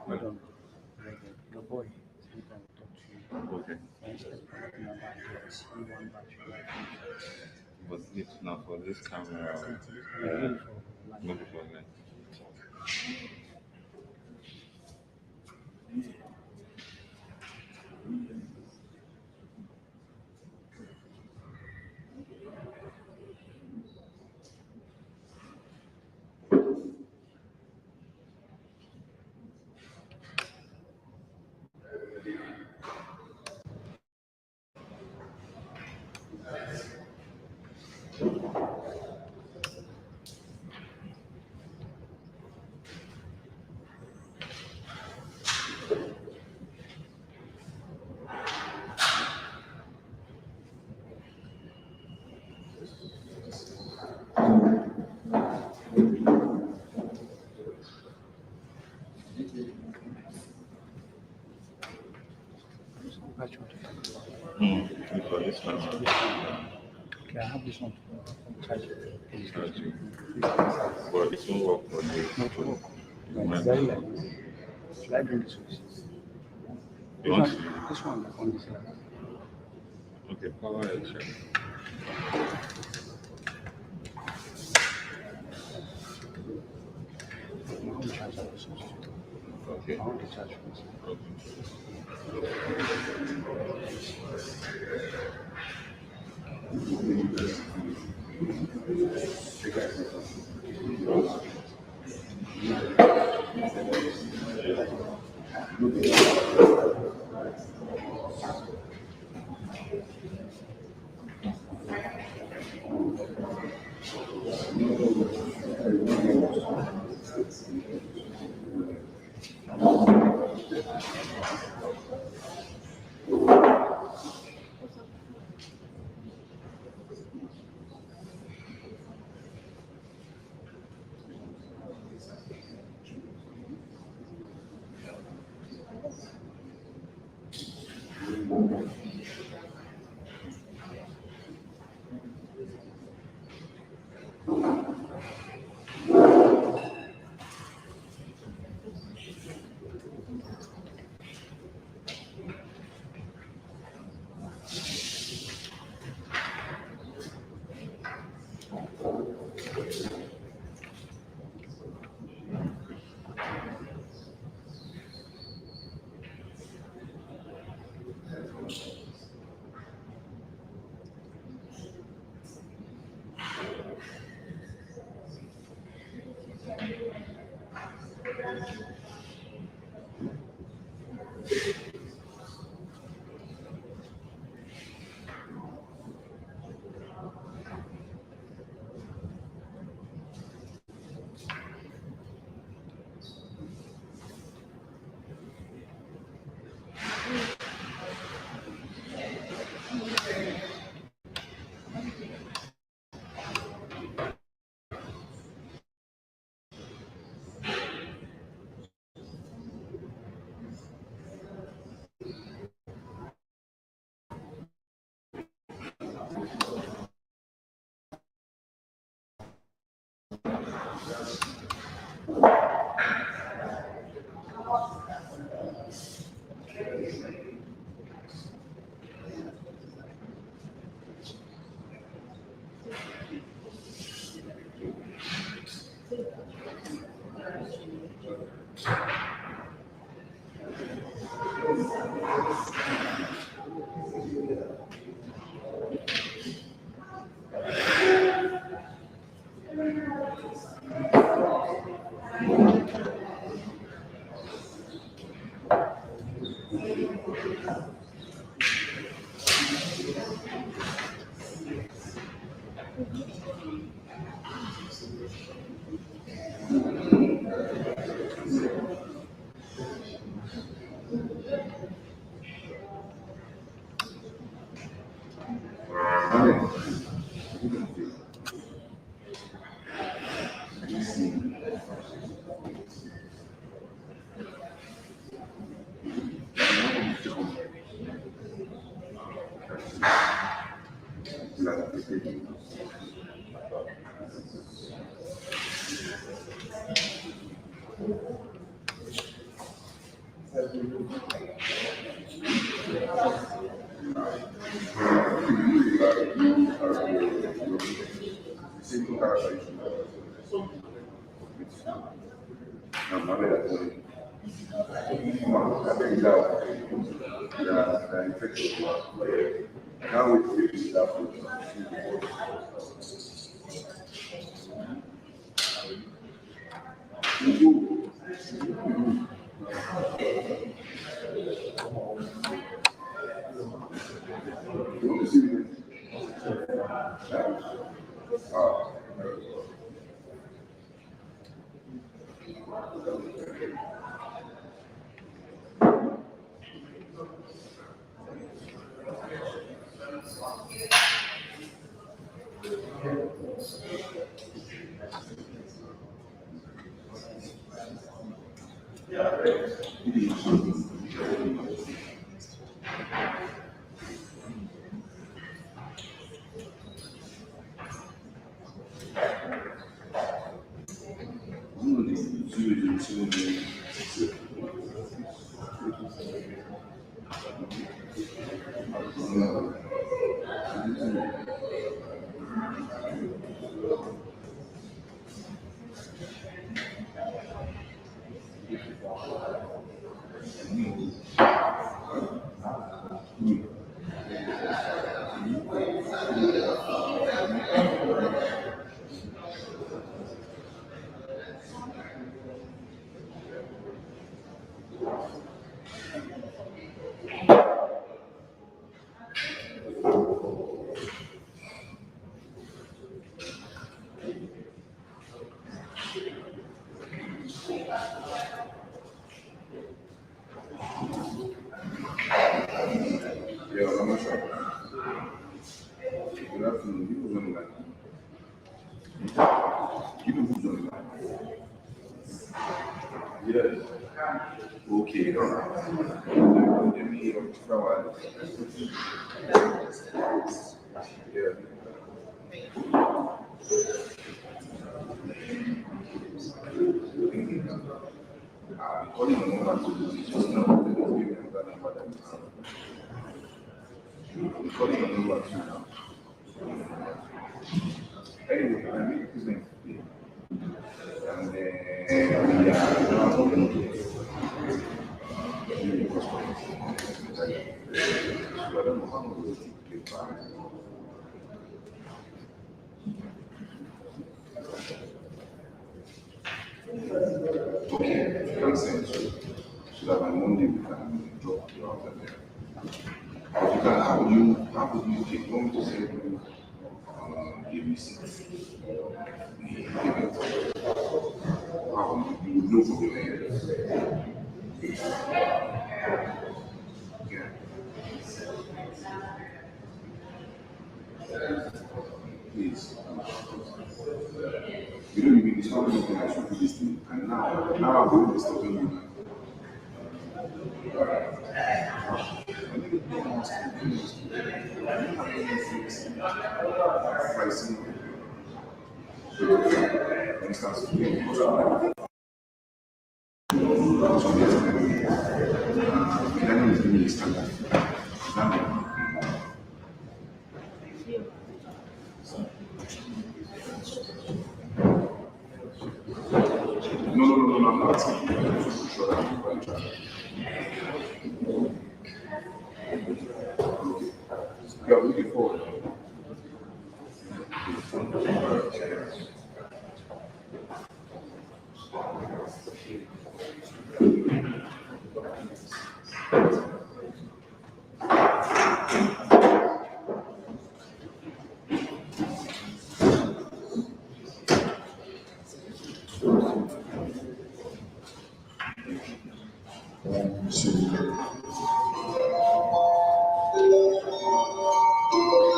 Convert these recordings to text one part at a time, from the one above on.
Hold on. Your boy. Okay. But it's not for this camera. Not before that. For this camera. Okay, I have this one to charge it. Charging. But it won't work for this. Not to work. Might It's very be. light. Should I bring this one? You want to? This one on this side. Okay, power it, check. I want to charge that this one. Okay. I want to charge this.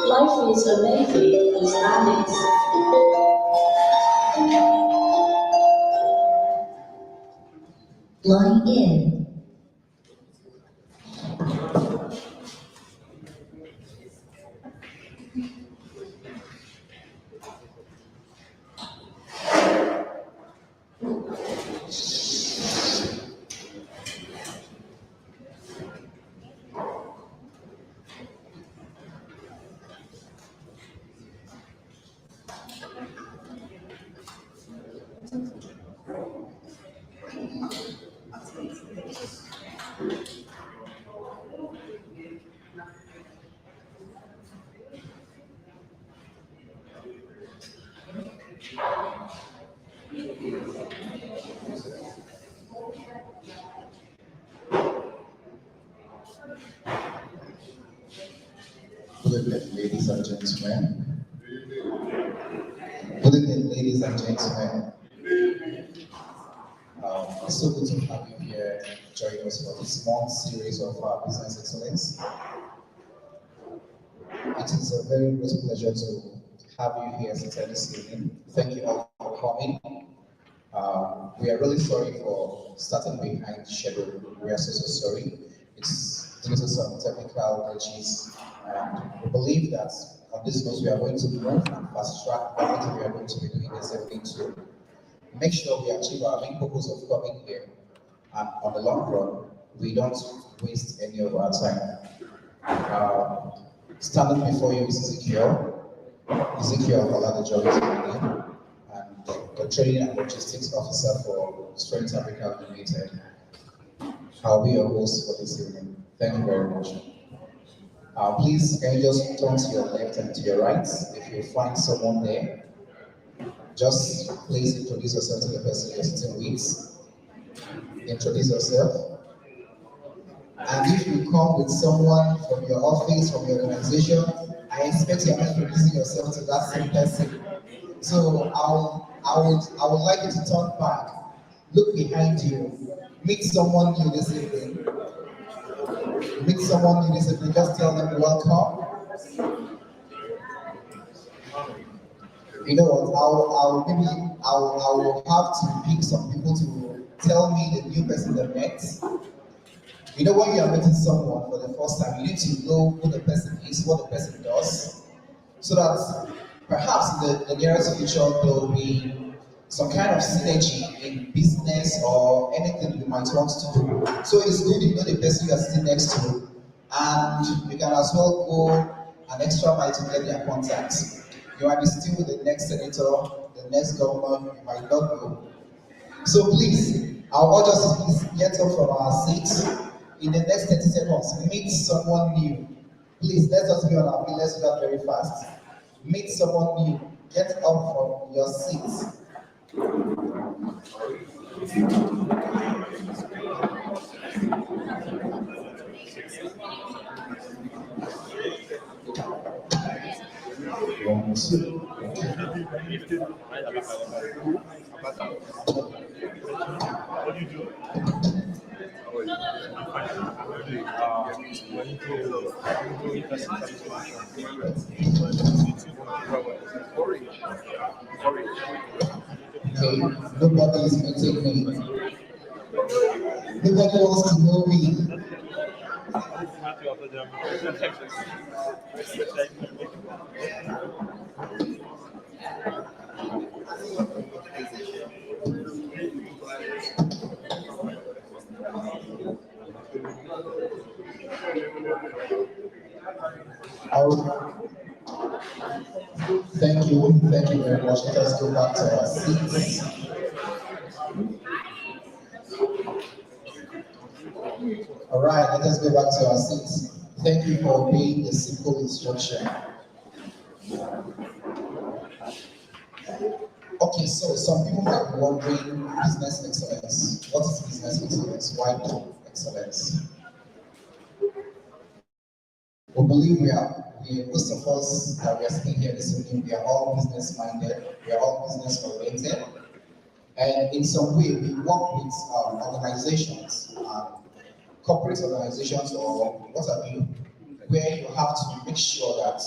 Life is amazing, is honest. Flying in. and gentlemen, it's so good to have you here joining us for this month's series of Business Excellence. It is a very great pleasure to have you here today this evening. Thank you all for coming. We are really sorry for starting behind schedule. We are so sorry. It's due to some technical glitches, and we believe that on this note we are going to move and fast track everything we are going to be doing this evening to make sure we achieve our main purpose of coming here. And on the long run, we don't waste any of our time. Standing before you is Ezekiel Oladejo is my name, and the Training and Logistics Officer for Strength Africa Limited. I'll be your host for this evening. Thank you very much. Please, can you just turn to your left and to your right? If you find someone there, just please introduce yourself to the person you're sitting with. Introduce yourself. And if you come with someone from your office, from your organization, I expect you're introducing yourself to that same person. So I would like you to turn back, look behind you, meet someone new this evening. Meet someone new this evening, just tell them welcome. You know what? I'll have to pick some people to tell me the new person they met. You know, when you are meeting someone for the first time, you need to know who the person is, what the person does, so that perhaps in the nearest future there will be some kind of synergy in business or anything you might want to do. So it's good you know the person you are sitting next to, and you can as well go an extra mile to get their contacts. You might be sitting with the next senator, the next governor, you might not know. So please, I'll urge us to please get up from our seats. In the next 30 seconds, meet someone new. Please, let's just be on our feet. Let's do that very fast. Meet someone new. Get up from your seats. One, two. What do you do? Okay, nobody is meeting me. Nobody wants to know me. Thank you very much. Let us go back to our seats. All right, let us go back to our seats. Thank you for obeying the simple instruction. Okay, so some people might be wondering business excellence. What is business excellence? Why excellence? We believe most of us that we are sitting here this evening, we are all business minded, we are all business oriented, and in some way we work with organizations, corporate organizations or what have you, where you have to make sure that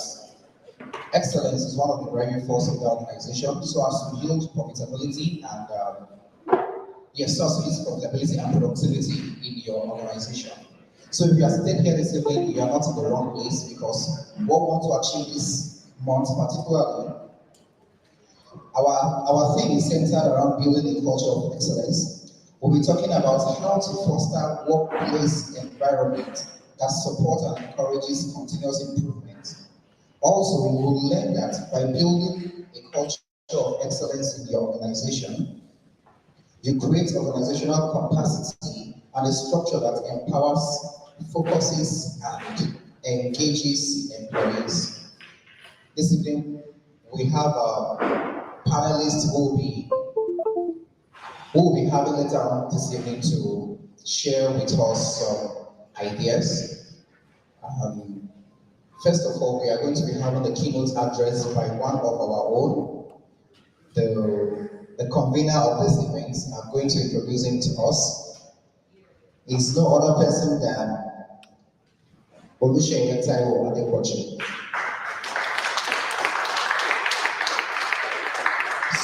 excellence is one of the driving forces of the organization, so as to yield profitability and profitability and productivity in your organization. So if you are sitting here this evening, you are not in the wrong place, because what we want to achieve this month particularly, our theme is centered around building a culture of excellence. We'll be talking about how to foster workplace environment that supports and encourages continuous improvement. Also, we will learn that by building a culture of excellence in the organization, you create organizational capacity and a structure that empowers, focuses, and engages employees. This evening, we have a panelist who will be having later on this evening to share with us some ideas. First of all, we are going to be having the keynote address by one of our own, the convener of this event, I'm going to introduce him to us. He's no other person than Olusegun Taiwo Adepoju.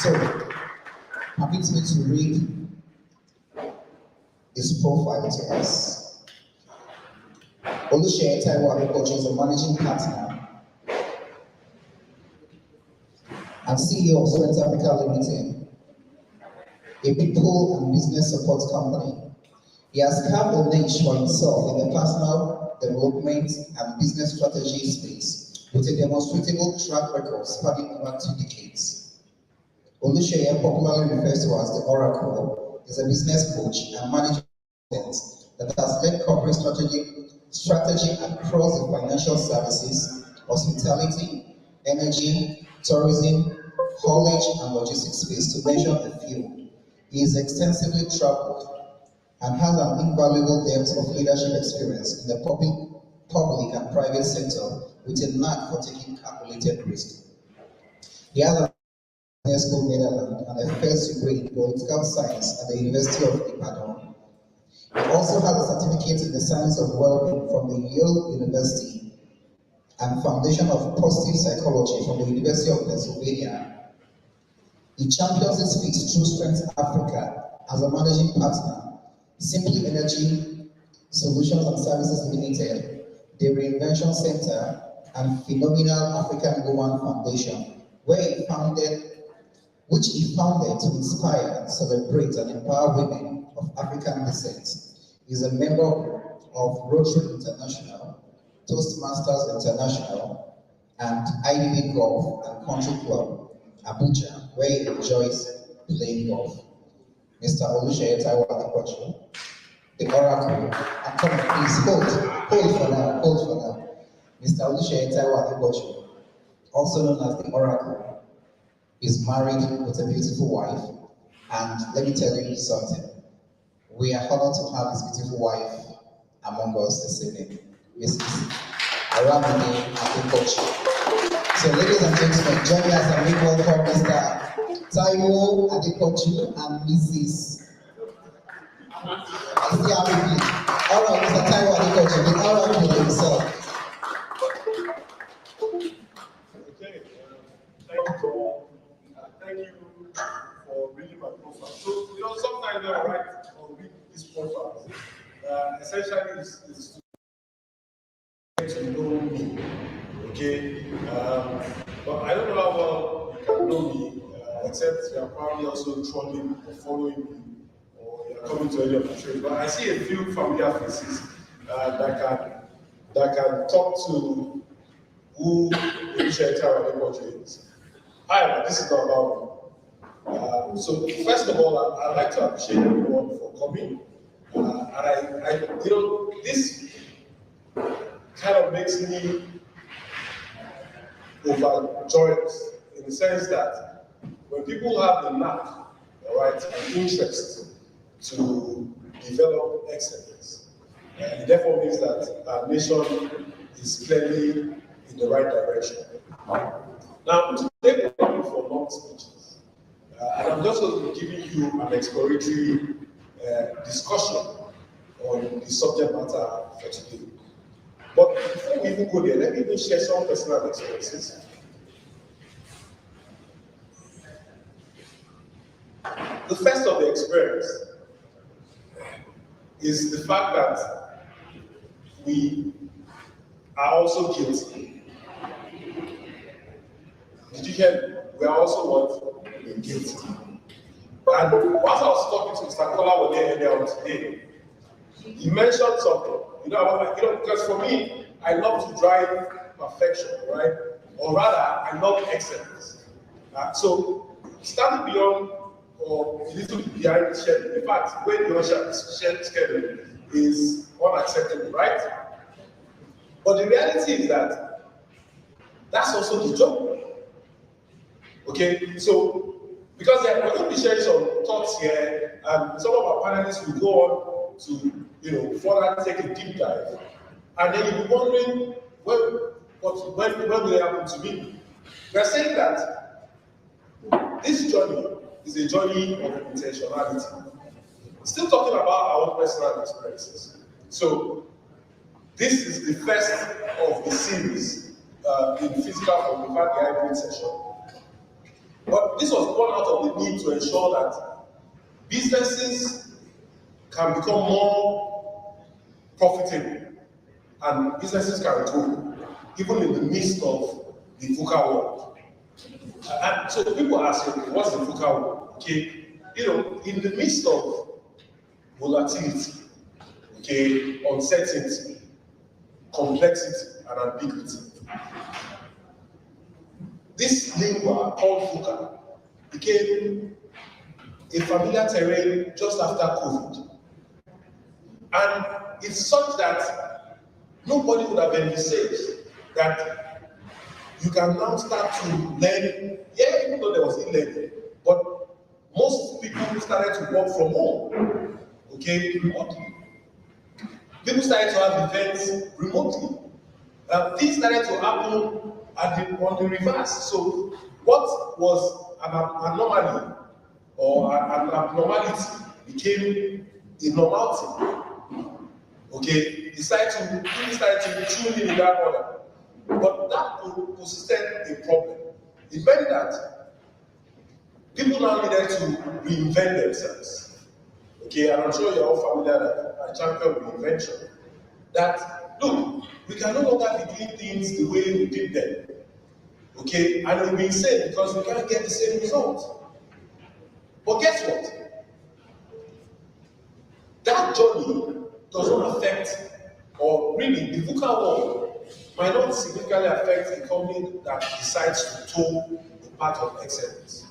So, permit me to read his profile to us. Olusegun Taiwo Adepoju is a managing partner and CEO of Strength Africa Limited, a people and business support company. He has carved a niche for himself in the personal development and business strategy space with a demonstrable track record spanning over 2 decades. Olusegun, popularly referred to as the Oracle, is a business coach and management that has led corporate strategy across the financial services, hospitality, energy, tourism, haulage, and logistics space, to mention a few. He is extensively traveled and has an invaluable depth of leadership experience in the public and private sector with a knack for taking calculated risk. He has a business school Netherlands and a first degree in political science at the University of Ibadan. He also has a certificate in the science of well-being from the Yale University and Foundation of Positive Psychology from the University of Pennsylvania. He champions his feet through Strength Africa as a managing partner, Simply Energy Solutions and Services Limited, the Reinvention Center, and Phenomenal African Woman Foundation, which he founded to inspire, celebrate, and empower women of African descent. He is a member of Rotary International, Toastmasters International, and IDB Golf and Country Club, Abuja, where he enjoys playing golf. Mr. Olusegun Taiwo Adepoju, the Oracle. And come on, please hold for now. Mr. Olusegun Taiwo Adepoju, also known as the Oracle, is married with a beautiful wife. And let me tell you something. We are honored to have his beautiful wife among us this evening, Mrs. Aramide Adepoju. So, ladies and gentlemen, join me as I make welcome Mr. Taiwo Adepoju and Mrs. All right, Mr. Taiwo Adepoju, the Oracle himself. Okay, thank you for reading my profile. So, sometimes I write or read this profile. Essentially, is to know me. Okay, but I don't know how well you can know me, except you are probably also trolling or following me, or you are coming to any of the shows. But I see a few familiar faces that can talk to who Olusegun Taiwo Adepoju is. However, this is not about me. So first of all, I'd like to appreciate everyone for coming. And this kind of makes me overjoyed in the sense that when people have the knack, all right, and interest to develop excellence, it therefore means that our nation is clearly in the right direction. Now, today we're looking for long speeches, and I'm just going to be giving you an exploratory discussion on the subject matter for today. But before we even go there, let me even share some personal experiences. The first of the experience is the fact that we are also guilty. Did you hear me? We are also what? Guilty. And once I was talking to Mr. Kola earlier on today, he mentioned something. Because for me, I love to drive perfection, right? Or rather, I love excellence. So, standing beyond or a little bit behind the schedule, in fact, when your schedule is unacceptable, right? But the reality is that that's also the job. Okay, so because we're going to be sharing some thoughts here, and some of our panelists will go on to further take a deep dive, and then you'll be wondering when will it happen to me? We're saying that this journey is a journey of intentionality. Still talking about our own personal experiences. So, this is the first of the series in the physical form. We've had the hybrid session. But this was born out of the need to ensure that businesses can become more profitable and businesses can grow, even in the midst of the VUCA world. And so people are saying, what's the VUCA world? Okay, in the midst of volatility, okay, uncertainty, complexity, and ambiguity, this lingua called VUCA became a familiar terrain just after COVID. And it's such that nobody would have envisaged that you can now start to learn, even though there was e-learning, but most people started to work from home, okay, remotely. People started to have events remotely. Things started to happen on the reverse. So what was an anomaly or an abnormality became a normality. Okay, people started to tune in that order. But that posed a problem. It meant that people now needed to reinvent themselves. Okay, and I'm sure you're all familiar that I champion reinvention. That, look, we can no longer be doing things the way we did them. Okay, and it will be insane because we can't get the same result. But guess what? That journey does not affect, or really, the VUCA world might not significantly affect a company that decides to toe the path of excellence.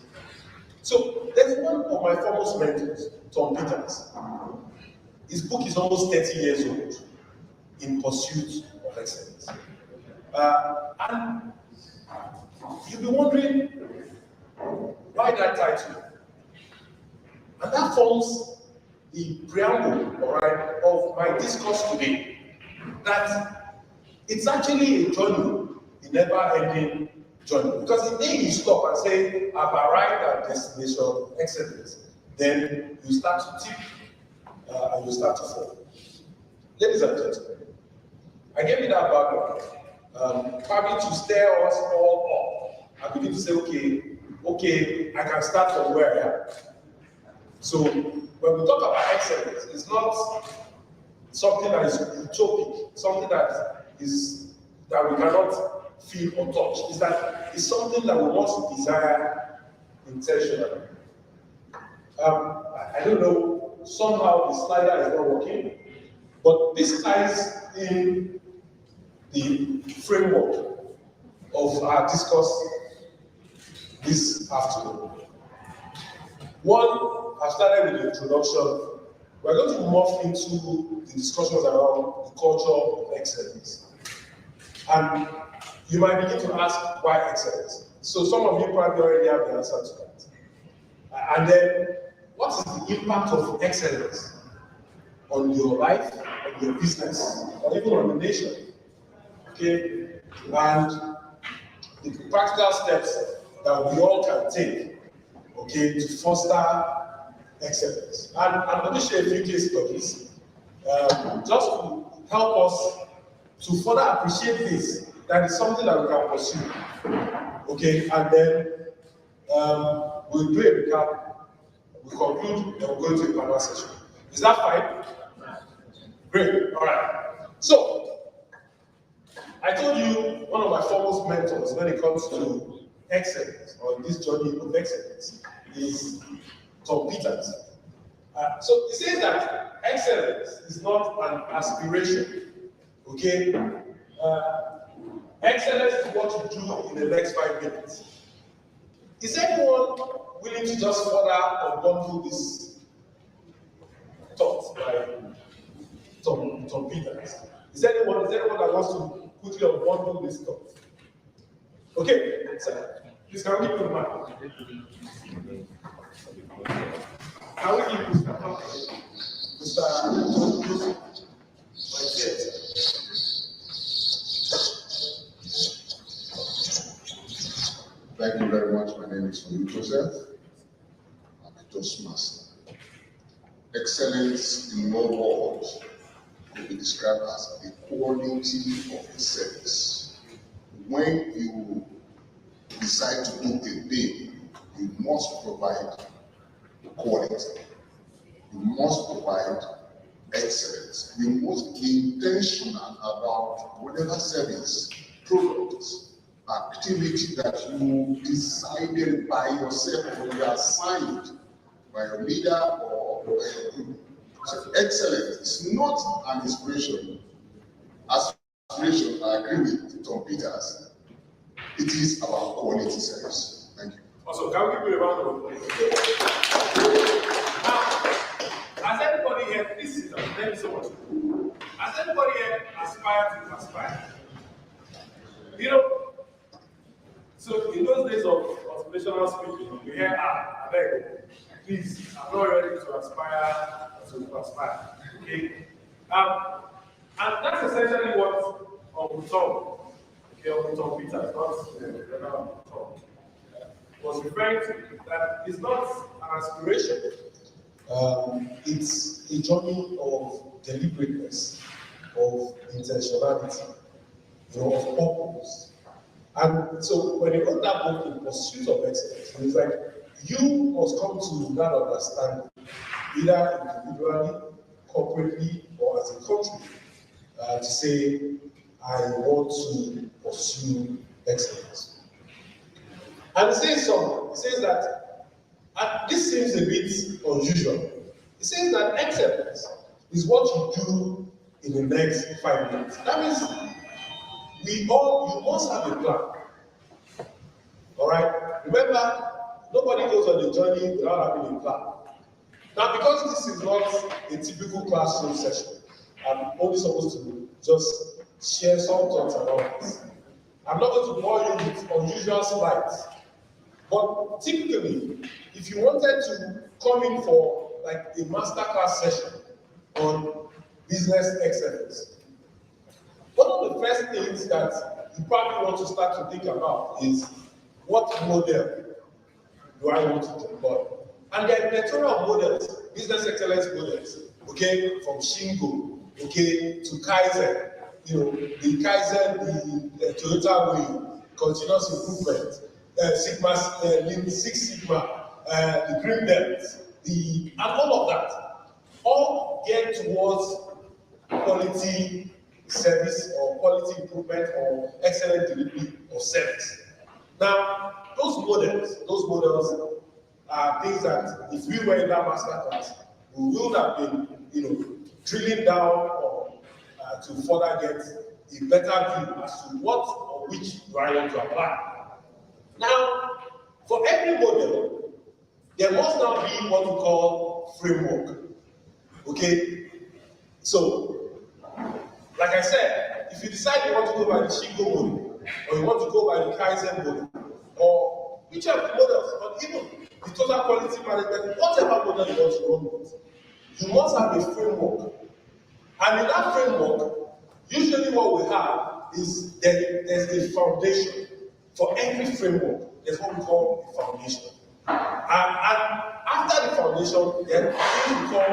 So, there's one of my foremost mentors, Tom Peters. His book is almost 30 years old, In Pursuit of Excellence. And you'll be wondering, why that title? And that forms the preamble, all right, of my discourse today. That it's actually a journey, a never-ending journey. Because the day you stop and say, I've arrived at destination excellence, then you start to tip and you start to fall. Ladies and gentlemen, I gave you that background, probably to stir us all up. I begin to say, okay, I can start from where I am. So when we talk about excellence, it's not something that is utopic, something that we cannot feel or touch. It's something that we must desire intentionally. I don't know, somehow the slider is not working, but this ties in the framework of our discourse this afternoon. One, I've started with the introduction. We're going to morph into the discussions around the culture of excellence. And you might begin to ask, why excellence? So some of you probably already have the answer to that. And then, what is the impact of excellence on your life, on your business, or even on the nation? Okay? And the practical steps that we all can take, okay, to foster excellence. And I'm going to share a few case studies just to help us to further appreciate this, that is something that we can pursue. Okay, and then we'll do a recap, we'll conclude, then we'll go into a panel session. Is that fine? Great, all right. So, I told you one of my foremost mentors when it comes to excellence, or this journey of excellence, is Tom Peters. So he says that excellence is not an aspiration, okay? Excellence is what you do in the next 5 minutes. Is anyone willing to just further unbundle this thought by Tom Peters? Is anyone that wants to quickly unbundle this thought? Okay, sir. Please can we give you the mic? Can we give Mr. Joseph my chair? Thank you very much. My name is Olu Joseph. I'm a Toastmaster. Excellence in all words could be described as the quality of a service. When you decide to do a thing, you must provide quality. You must provide excellence. You must be intentional about whatever service, products, activity that you decided by yourself or you are assigned by your leader or a group. So excellence is not an inspiration. Aspiration, I agree with Tom Peters. It is about quality service. Thank you. Also, can we give you a round of applause? Has anybody here, please sit down, thank you so much. Has anybody here aspired to aspire? You know, so in those days of motivational speaking, you hear, I beg, please, I'm not ready to aspire to aspire. Okay? And that's essentially what Uncle Tom, Uncle Tom Peters, not Tom, was referring to, that it's not an aspiration. It's a journey of deliberateness, of intentionality, of purpose. And so when he wrote that book, In Pursuit of Excellence, he was like, you must come to that understanding, either individually, corporately, or as a country, to say, I want to pursue excellence. And he says something. He says that, and this seems a bit unusual. He says that excellence is what you do in the next 5 minutes. That means you must have a plan. All right? Remember, nobody goes on a journey without having a plan. Now, because this is not a typical classroom session, I'm only supposed to just share some thoughts around this. I'm not going to bore you with unusual slides. But typically, if you wanted to come in for like a masterclass session on business excellence, one of the first things that you probably want to start to think about is what model do I want to deploy? And there are a plethora of models, business excellence models, okay, from Shingo, okay, to Kaizen, the Kaizen, the Toyota way, continuous improvement, Lean Six Sigma, the Green Belt, and all of that, all geared towards quality service or quality improvement or excellent delivery of service. Now, those models are things that if we were in that master class, we would have been, drilling down or to further get a better view as to what or which do I want to apply. Now, for every model, there must now be what we call framework. Okay? So, like I said, if you decide you want to go by the Shingo model, or you want to go by the Kaizen model, or whichever models, or even the total quality management, whatever model you want to run with, you must have a framework. And in that framework, usually what we have is there's a foundation. For every framework, there's what we call a foundation. And after the foundation, there are things we call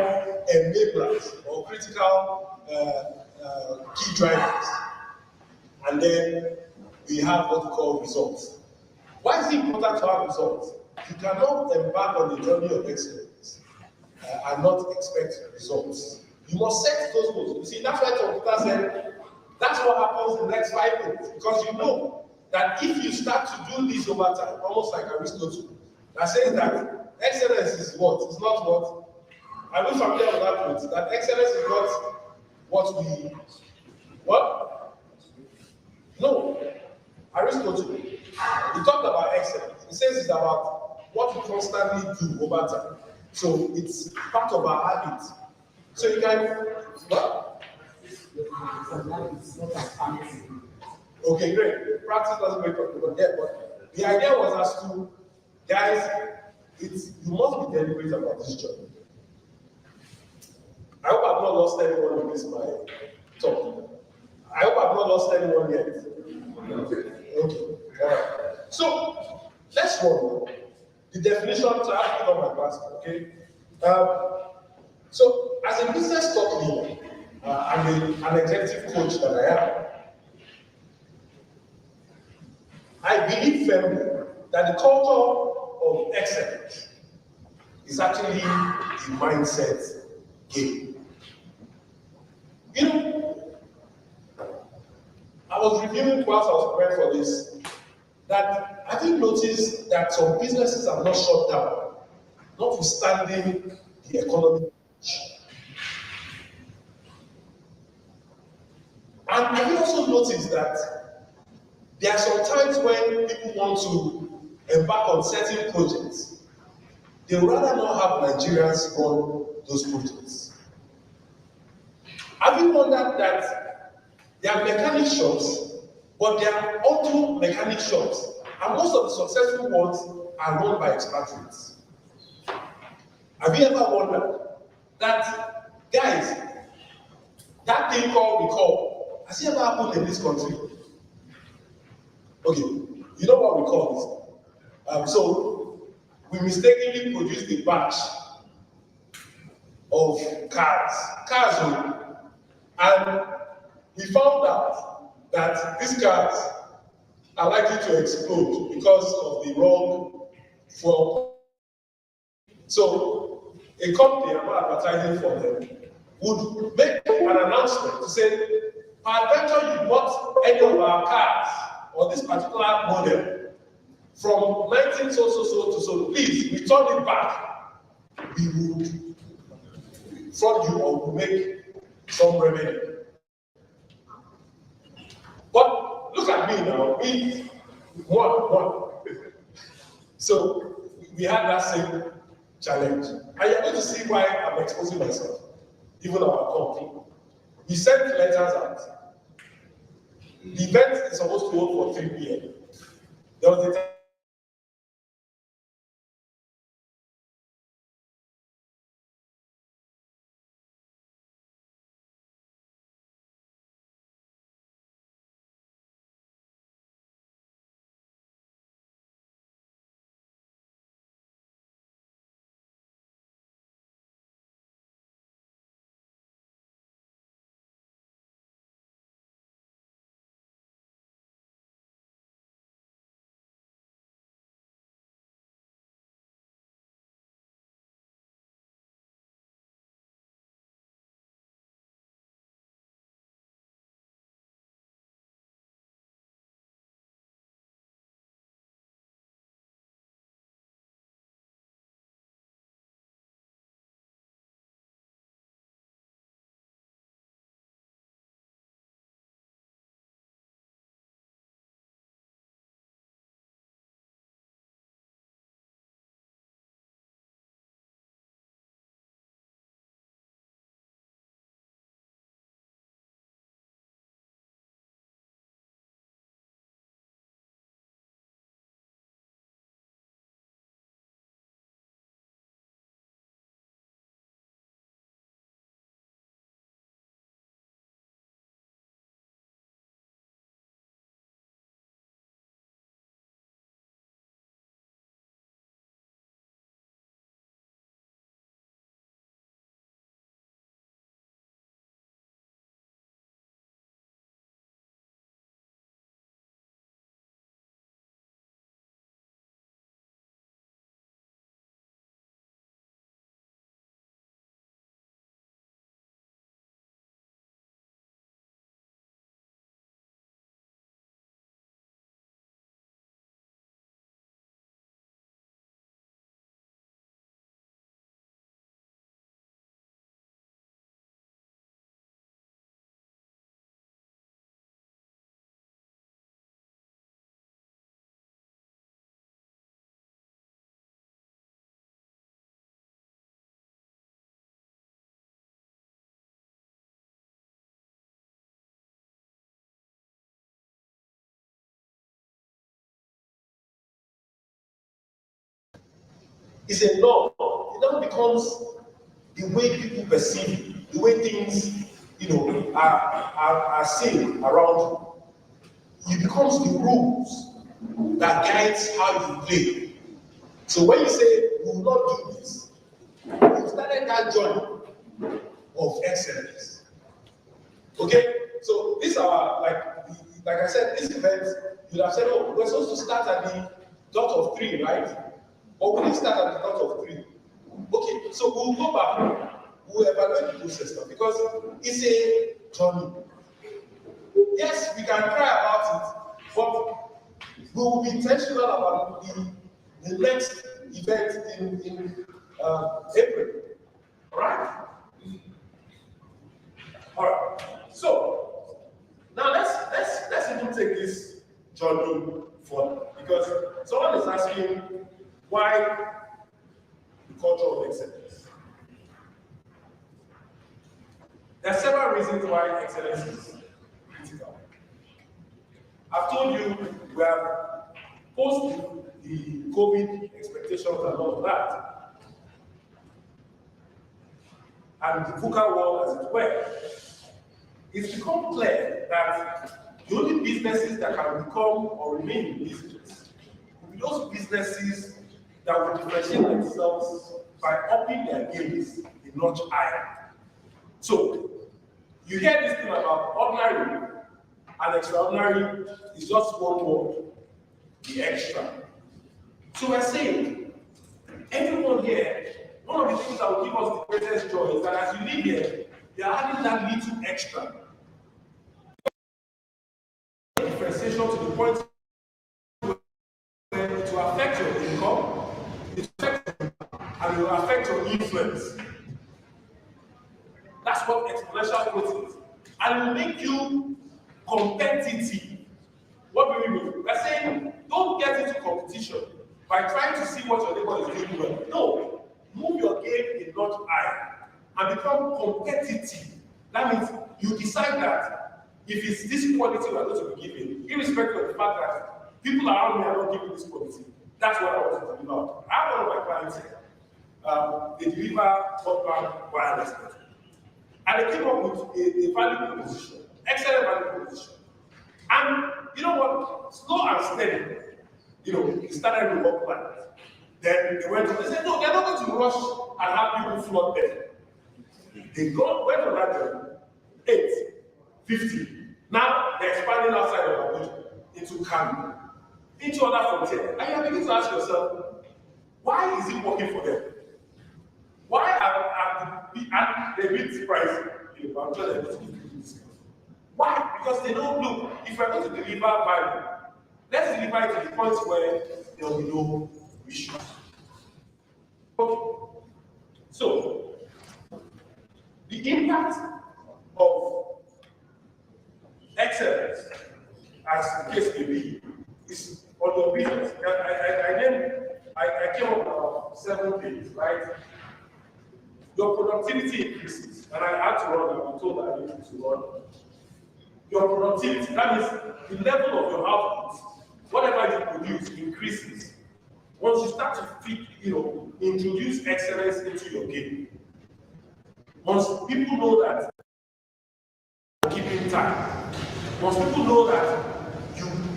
enablers or critical key drivers. And then we have what we call results. Why is it important to have results? You cannot embark on the journey of excellence and not expect results. You must set those goals. You see, that's why Tom Peter said, that's what happens in the next 5 minutes. Because you know that if you start to do this over time, almost like Aristotle, that says that excellence is what? It's not what? Are we familiar with that quote? That excellence is not what we... What? No. Aristotle. He talked about excellence. He says it's about what we constantly do over time. So it's part of our habit. So you can... What? Okay, great. Practice doesn't make up the yeah, but the idea was as to, guys, you must be deliberate about this job. I hope I've not lost anyone in this my talk. I hope I've not lost anyone yet. Okay. All right. So Next one, the definition. So I have to put on my glasses, okay? So as a business thought leader, an executive coach that I believe firmly that the culture of excellence is actually a mindset game. You know, I was reviewing whilst I was preparing for this, that have you noticed that some businesses are not shut down, notwithstanding the economy? And have you also noticed that there are some times when people want to embark on certain projects, they would rather not have Nigerians run those projects? Have you wondered that there are mechanic shops, but there are auto mechanic shops, and most of the successful ones are run by expatriates? Have you ever wondered that, guys, that thing called recall, has it ever happened in this country? Okay, you know what recall is? So we mistakenly produced a batch of cars, and we found out that these cars are likely to explode because of the wrong fuel. So a company, I'm not advertising for them, would make an announcement to say, peradventure you bought any of our cars or this particular model from 19 so to so, please return it back. We would fraud you or will make some revenue. But look at me now, we one. So we had that same challenge. And you're going to see why I'm exposing myself, even our company. We sent letters out. The event is supposed to hold for 3 p.m. There was a time is a norm. It now becomes the way people perceive, the way things, are seen around you. It becomes the rules. that guides how you play. So when you say we will not do this, you started that journey of excellence. Okay, so these are like I said, this event, you'd have said, oh, we're supposed to start at the dot of 3, right? But we didn't start at the dot of 3. Okay, so we'll go back, we'll evaluate the process now because it's a journey. Yes, we can cry about it, but we will be intentional about the next event in April. Alright? Alright. So now let's even take this journey further because someone is asking why the culture of excellence. There are several reasons why excellence is critical. I've told you we have post the COVID expectations and all of that, and the VUCA world as it were. It's become clear that the only businesses that can become or remain in business will be those businesses that will differentiate themselves by upping their games a notch higher. So, you hear this thing about ordinary and extraordinary is just one word, the extra. So we're saying, everyone here, one of the things that will give us the greatest joy is that as you live here, you are adding that little extra. Differentiation to the point where it will affect your income, it will affect and it will affect your influence. That's what exponential growth is. And it will make you competitive. What do we mean? We're saying don't get into competition by trying to see what your neighbor is doing well. No, move your game a notch higher and become competitive. That means you decide that if it's this quality we're going to be giving, irrespective of the fact that people around me are not giving this quality, that's what I want to deliver. I have one of my clients here. They deliver broadband wireless network. And they came up with a value proposition, excellent value proposition. And you know what? Slow and steady. You know, it started with work plans. Then they went to, they said, no, they're not going to rush and have people flood them. They went on that journey, 8, 50. Now they're expanding outside of Abuja into Kano, into other frontiers. And you begin to ask yourself, why is it working for them? Why are they being surprised? I'm sure they're going to give you this. Why? Because they don't look. If we're going to deliver value, let's deliver it to the point where there will be no issues. Okay. So, the impact of excellence, as the case may be, is on your business. I came up with 7 things, right? Your productivity increases, and I had to run, I'm told that I need to run. Your productivity, that means the level of your output, whatever you produce, increases. Once you start to introduce excellence into your game. Once people know that you're keeping time, once people know that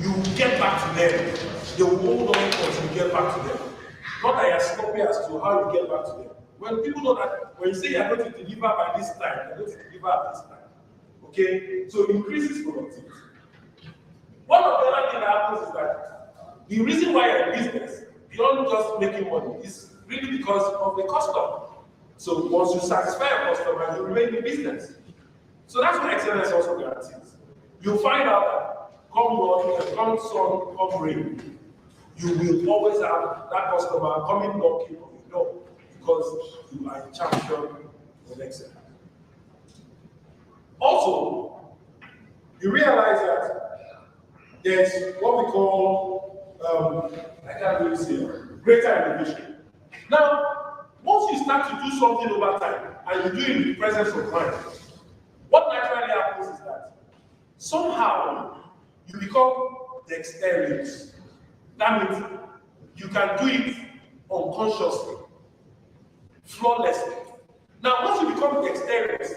you get back to them, they will hold on until you get back to them. Not that you're sloppy as to how you get back to them. When people know that when you say you're going to deliver by this time, you're going to deliver at this time. Okay? So it increases productivity. One of the other things that happens is that the reason why you're in business, beyond just making money, is really because of the customer. So once you satisfy a customer, you remain in business. So that's what excellence also guarantees. You'll find out that come sun, come rain, you will always have that customer coming knocking on your door because you are a champion of excellence. Also, you realize that there's what we call, I can't really say, greater innovation. Now, once you start to do something over time and you do it in the presence of mind, what naturally happens is that somehow you become dexterous. That means you can do it unconsciously, flawlessly. Now, once you become dexterous,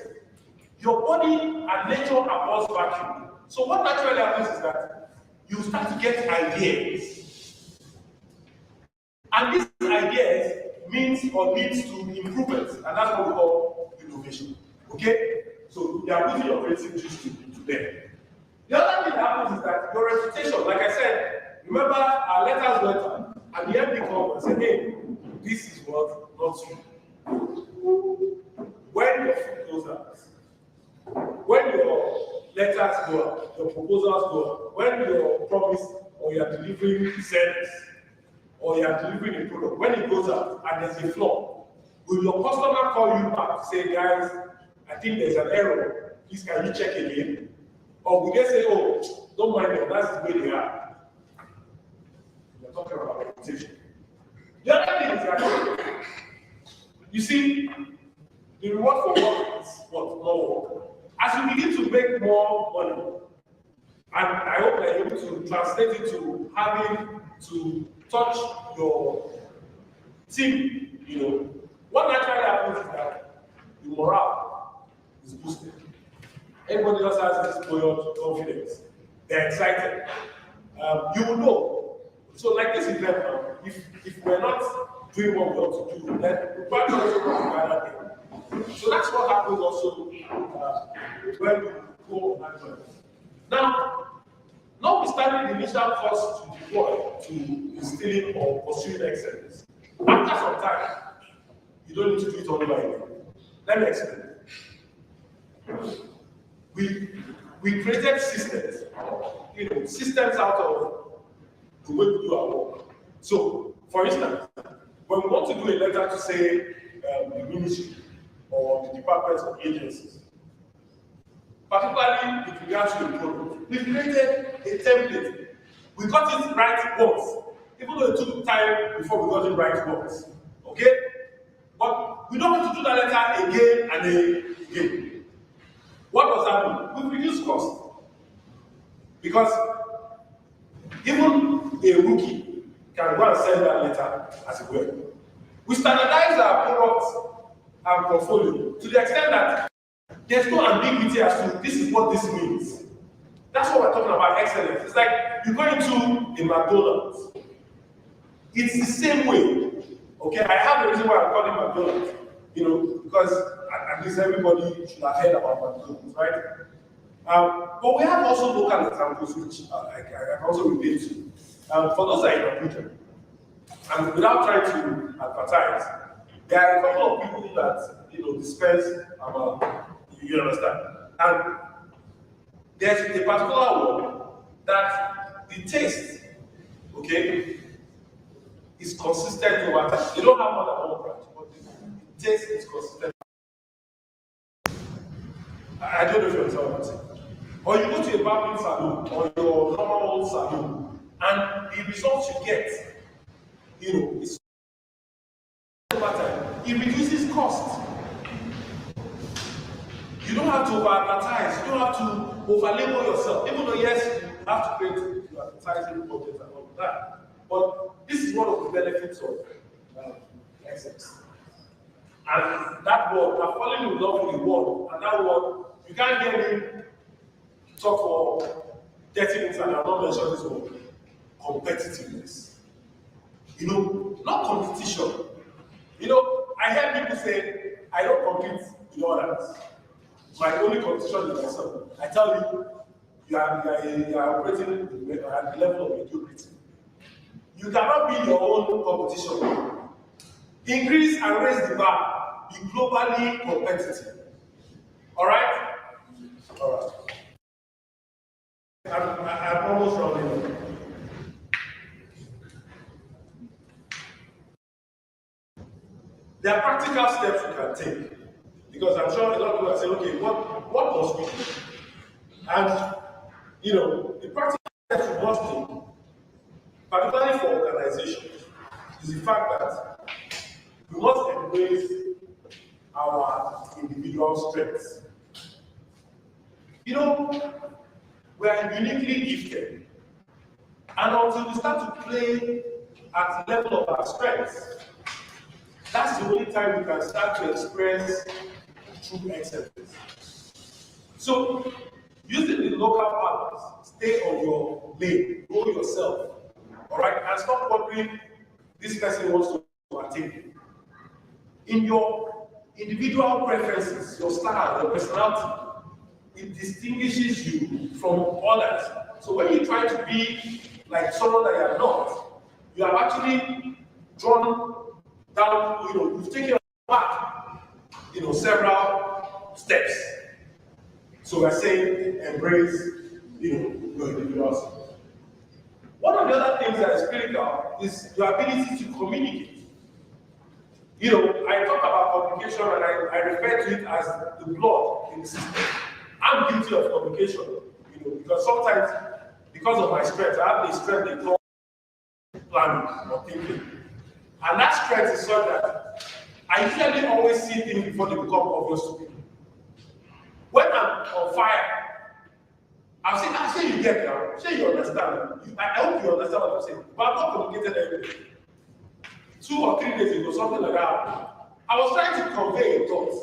your body and nature abhors vacuum. So what naturally happens is that you start to get ideas. And these ideas means or leads to improvements, and that's what we call innovation. Okay? So they are putting your creative juice to them. The other thing that happens is that your reputation, like I said, remember our letters went out, and the MD called and said, hey, this is what not you. When your food goes out, when your letters go out, your proposals go out, when your promise or you are delivering service or you are delivering a product, when it goes out and there's a flaw, will your customer call you back to say, guys, I think there's an error, please can you check again? Or will they say, oh, don't mind them, that's the way they are? We're talking about reputation. The other thing is that, you see, the reward for work is what? More work. As you begin to make more money, and I hope that you're able to translate it to having to touch your team, what naturally happens is that the morale is boosted. Everybody else has this buoyant confidence. They're excited. You will know. So like this event now, if we're not doing what we ought to do, then we probably also gather there. So that's what happens also when we go on that journey. Now, notwithstanding the initial cost to deploy to instilling or pursuing excellence, after some time, you don't need to do it all over again. Let me explain. We created systems, systems out of the way we do our work. So, for instance, when we want to do a letter to say the ministry or the departments or agencies, particularly with regards to the product, we created a template. We got it right once, even though it took time before we got it right once. Okay? But we don't have to do that letter again and again. What does that mean? We reduce cost. Because even a rookie can go and send that letter as a web. We standardize our products and portfolio to the extent that there's no ambiguity as to this is what this means. That's what we're talking about excellence. It's like you go into a McDonald's. It's the same way. Okay, I have a reason why I call it McDonald's. Because at least everybody should have heard about McDonald's, right? But we have also local examples which I can also relate to. For those that are in Abuja, and without trying to advertise, there are a couple of people that dispense you understand. And there's a particular one that the taste, okay, is consistent over time. They don't have more than one branch, but the taste is consistent. I don't know if you understand what I'm saying. Or you go to a barbering salon or your normal salon, and the results you get, it's over time. It reduces cost. You don't have to over-advertise. You don't have to over-label yourself. Even though, yes, you have to create your advertising budget and all of that. But this is one of the benefits of excellence. And that word, I'm falling in love with the word, and that word, you can't hear me talk for 30 minutes and I'll not mention this word. Competitiveness. Not competition. I hear people say, I don't compete with others. My only competition is myself. I tell you, you are operating at the level of mediocrity. You cannot be your own competition. Increase and raise the bar. Be globally competitive. All right? All right. I'm almost rounding up. There are practical steps you can take. Because I'm sure a lot of people are saying, okay, what must we do? And, the practical steps we must do, particularly for organizations, is the fact that we must embrace our individual strengths. We are uniquely gifted. And until we start to play at the level of our strengths, that's the only time we can start to express true excellence. So, using the local partners, stay on your lane, know yourself, all right, and stop wondering this person wants to attain. In your individual preferences, your style, your personality, it distinguishes you from others. So when you try to be like someone that you are not, you have actually drawn down, you've taken back, several steps. So we're saying embrace, your individuality. One of the other things that is critical is your ability to communicate. I talk about communication and I refer to it as the blood in the system. I'm guilty of communication, because sometimes, because of my strength, I have the strength they call planning or thinking. And that strength is such that I usually always see things before they become obvious to me. When I'm on fire, I'm saying you get now, say you understand. I hope you understand what I'm saying. But I'm not communicated everything. 2 or 3 days ago, something like that. I was trying to convey a thought.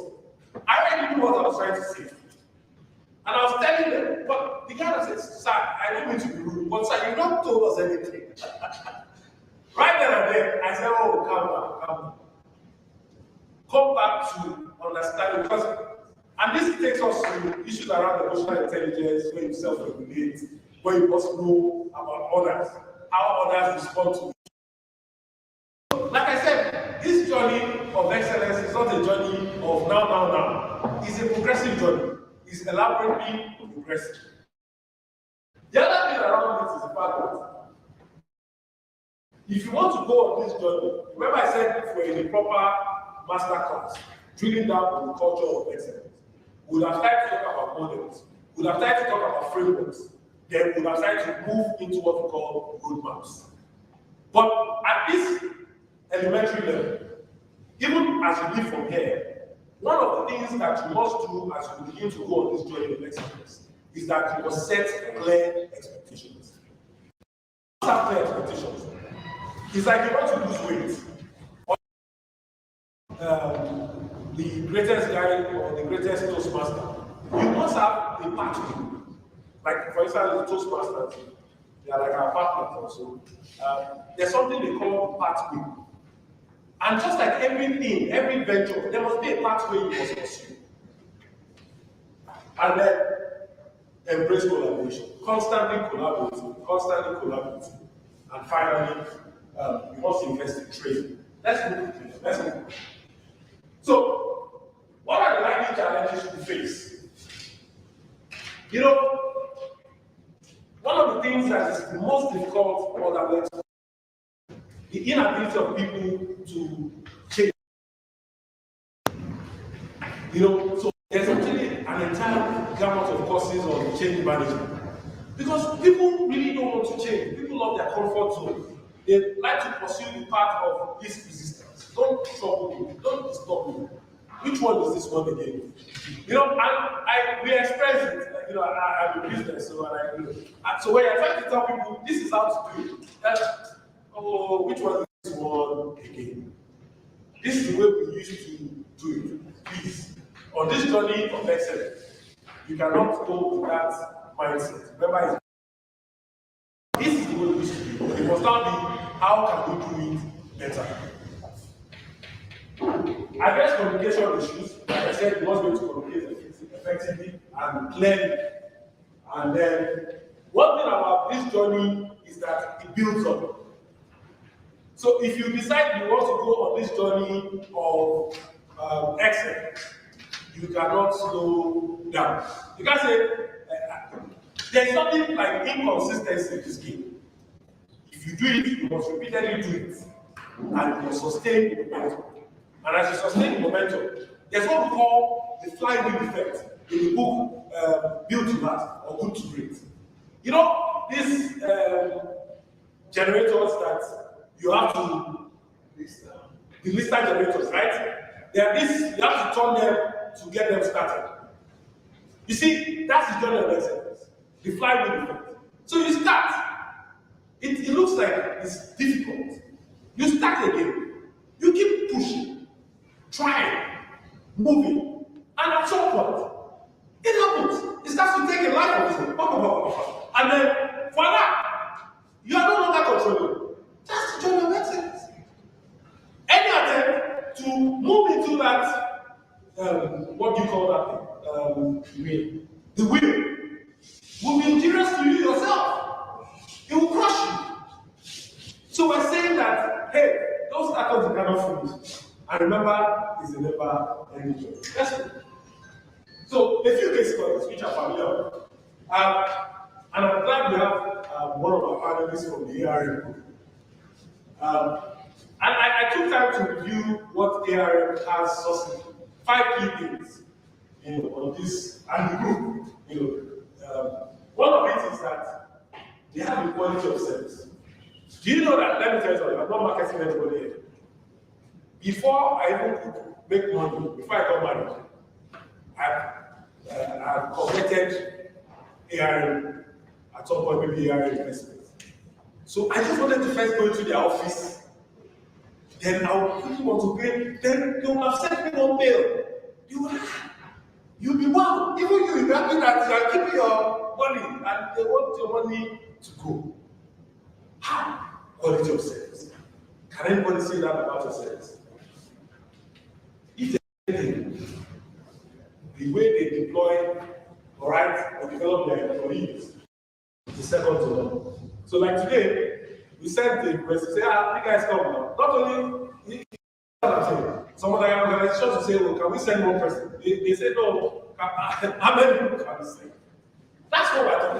I already knew what I was trying to say. And I was telling them, but the guy said, sir, I don't mean to be rude, but sir, you not told us anything. Right then and there, I said, oh, calm down. Come back to understanding, and this takes us to issues around emotional intelligence, where you self-regulate, where you must know about others, how others respond to you. Like I said, this journey of excellence is not a journey of now. It's a progressive journey. It's elaborately progressive. The other thing around this is the fact that if you want to go on this journey, remember I said if we're in a proper master class, drilling down on the culture of excellence, we would have started to talk about models, we would have started to talk about frameworks, then we would have started to move into what we call roadmaps. But at this elementary level, even as you live from here, one of the things that you must do as you begin to go on this journey of excellence is that you must set clear expectations. You must have clear expectations. It's like you want to lose weight. The greatest guy or the greatest Toastmaster, you must have a pathway. Like, for instance, the Toastmasters, they are like our partners also. There's something they call pathway. And just like everything, every venture, there must be a pathway you must pursue. And then embrace collaboration. Constantly collaborating. And finally, you must invest in training. Let's move. So, what are the likely challenges you face? One of the things that is the most difficult or that the inability of people to change. So there's actually an entire gamut of courses on change management. Because people really don't want to change. People love their comfort zone. They like to pursue the path of least resistance. Don't trouble me. Don't disturb me. Which one is this one again? We express it. I'm a business, so when you're trying to tell people this is how to do it, which one is this one again? This is the way we used to do it. Please, on this journey of excellence, you cannot go with that mindset. Remember, this is the way we used to do it. It must not be how can we do it better. Address communication issues. Like I said, you must be able to communicate effectively and clearly. And then, one thing about this journey is that it builds up. So if you decide you want to go on this journey of excellence, you cannot slow down. You can't say, there's something like inconsistency in this game. If you do it, you must repeatedly do it. And you must sustain the momentum. And as you sustain the momentum, there's what we call the flywheel effect in the book Built to Last or Good to Great. These generators that you have to, the lister generators, right? They are this, you have to turn them to get them started. You see, that's the journey of excellence, the flywheel effect. So you start, it looks like it's difficult. You start again, you keep pushing, trying, moving, and at some point, it happens. It starts to take a life of its own. And then, voila, you are no longer controlling. That's the joy of excellence. Any attempt to move into that, what do you call that thing? Will. The will be injurious to you yourself. It will crush you. So we're saying that, hey, those atoms you cannot finish. And remember, it's a never ending journey. That's it. So a few case studies which are familiar. And I'm glad we have one of our panelists from the ARM group. And I took time to review what ARM has sustained. 5 key things, on this and the group. One of it is that they have equality of service. Do you know that? Let me tell you something. I'm not marketing anybody here. Before I even could make money, before I got married, I've converted ARM at some point, maybe ARM investment. So I just wanted to first go into their office. Then I would quickly want to pay. Then they would have sent me on mail. You'll be one. Even you'll be happy that you are keeping your money and they want your money to go. How? Quality of service. Can anybody say that about your service? If anything, the way they deploy, or develop their employees is second to none. So like today, we sent the request to say, you guys come now. Not only, some of the organizations will say, well, can we send one person? They say, no, how many people can we send? That's what we're talking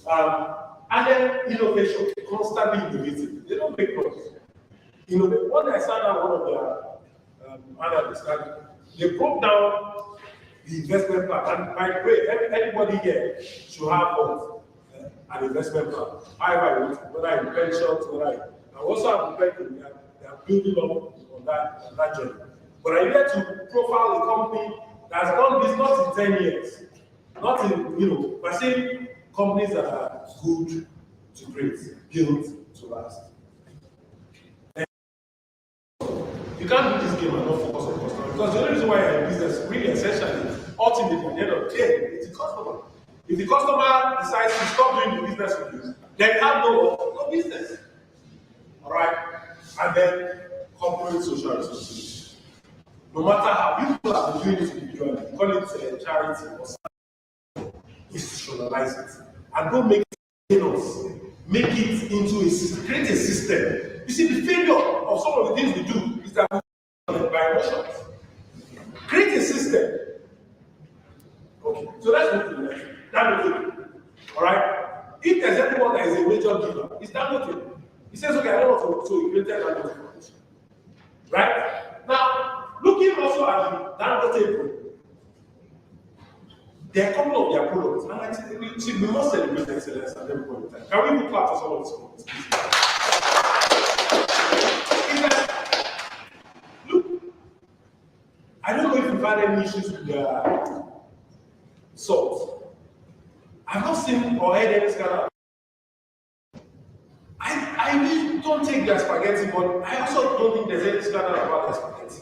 about. And then innovation, constantly innovating. They don't make noise. When I sat down one of their analysts, they broke down the investment plan. And by the way, anybody here should have an investment plan. However, whether in pensions, I also have prepared they are building up on that journey. But I needed to profile a company that has done this not in 10 years. Not in, by saying companies that are good to great, built to last. You can't do this game and not focus on customer. Because the only reason why you're in business, really essentially, ultimately, at the end of the day, it's the customer. If the customer decides to stop doing the business with you, then you have no business. Alright? And then corporate social responsibility. No matter how people have been doing it individually, you call it charity or something, institutionalize it. And don't make it famous. Make it into a system, create a system. You see, the failure of some of the things we do is that we are by emotions. Create a system. Okay, so let's move to the next. Dangote. Alright? If there's anyone that is a major giver, it's Dangote. He says, okay, I don't want to, so he created Dangote. Right? Now, looking also at the Dangote group, there are a couple of their products, and I think we must celebrate excellence at every point in time. Can we clap for some of these products? Look, I don't know if you've had any issues with their salt. I've not seen or heard any scandal. I really don't take their spaghetti, but I also don't think there's any scandal about their spaghetti.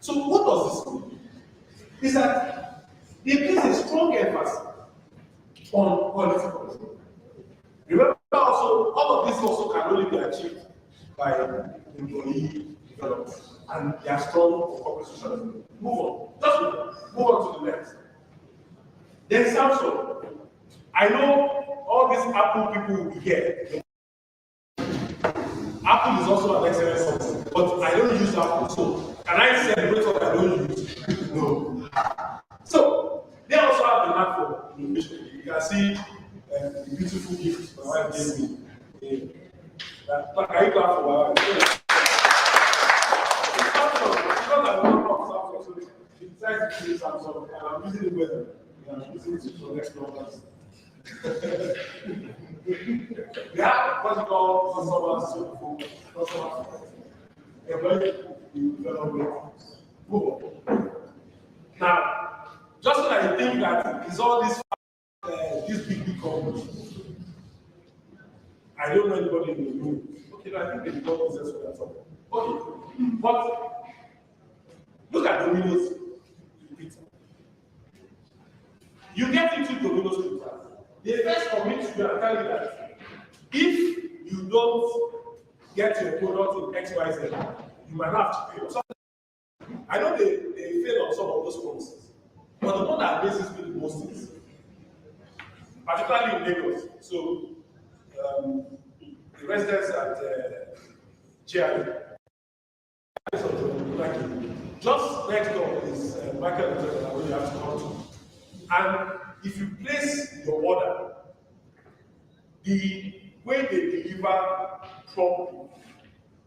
So what does this mean? Is that they place a strong emphasis on quality control. Remember also, all of this also can only be achieved by employee development, and they are strong for corporate social. Move on. Just move on to the next. Then Samsung. I know all these Apple people will be here. Apple is also an excellent software, but I don't use Apple. So can I celebrate what I don't use? No. So they also have the knack for innovation. You can see the beautiful gift my wife gave me. Can you clap for my wife? Because I don't know Samsung, so she decided to use Samsung, and I'm using it well. I'm using it for the next months. We have what we call customer development. Move on. Now, just so that you think that it's all this big companies. I don't know anybody in the room. Okay, I think they become business for that something. Okay, but look at Domino's pizza. You get into Domino's pizza. They first commit to you and tell you that if you don't get your product in XYZ, you might have to pay. I know they fail on some of those promises, but the one that amazes me the most is, particularly in Lagos. So, the residents at GRA, just next door is Michael where you have to come to. And if you place your order, the way they deliver promptly,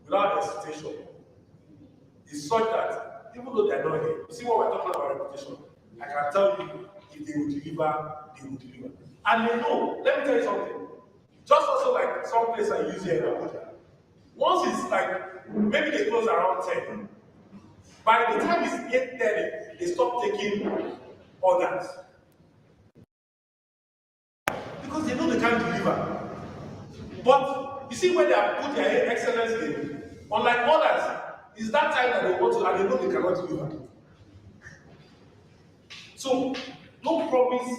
without hesitation, is such that even though they're not here, you see what we're talking about reputation, I can tell you if they will deliver, they will deliver. And they know, let me tell you something. Just also like some place I use here in Abuja. Once it's like, maybe they close around 10. By the time it's 8:30, they stop taking orders. Because they know they can't deliver. But you see when they have put their excellence in, unlike others, it's that time that they want to, and they know they cannot deliver. So, don't promise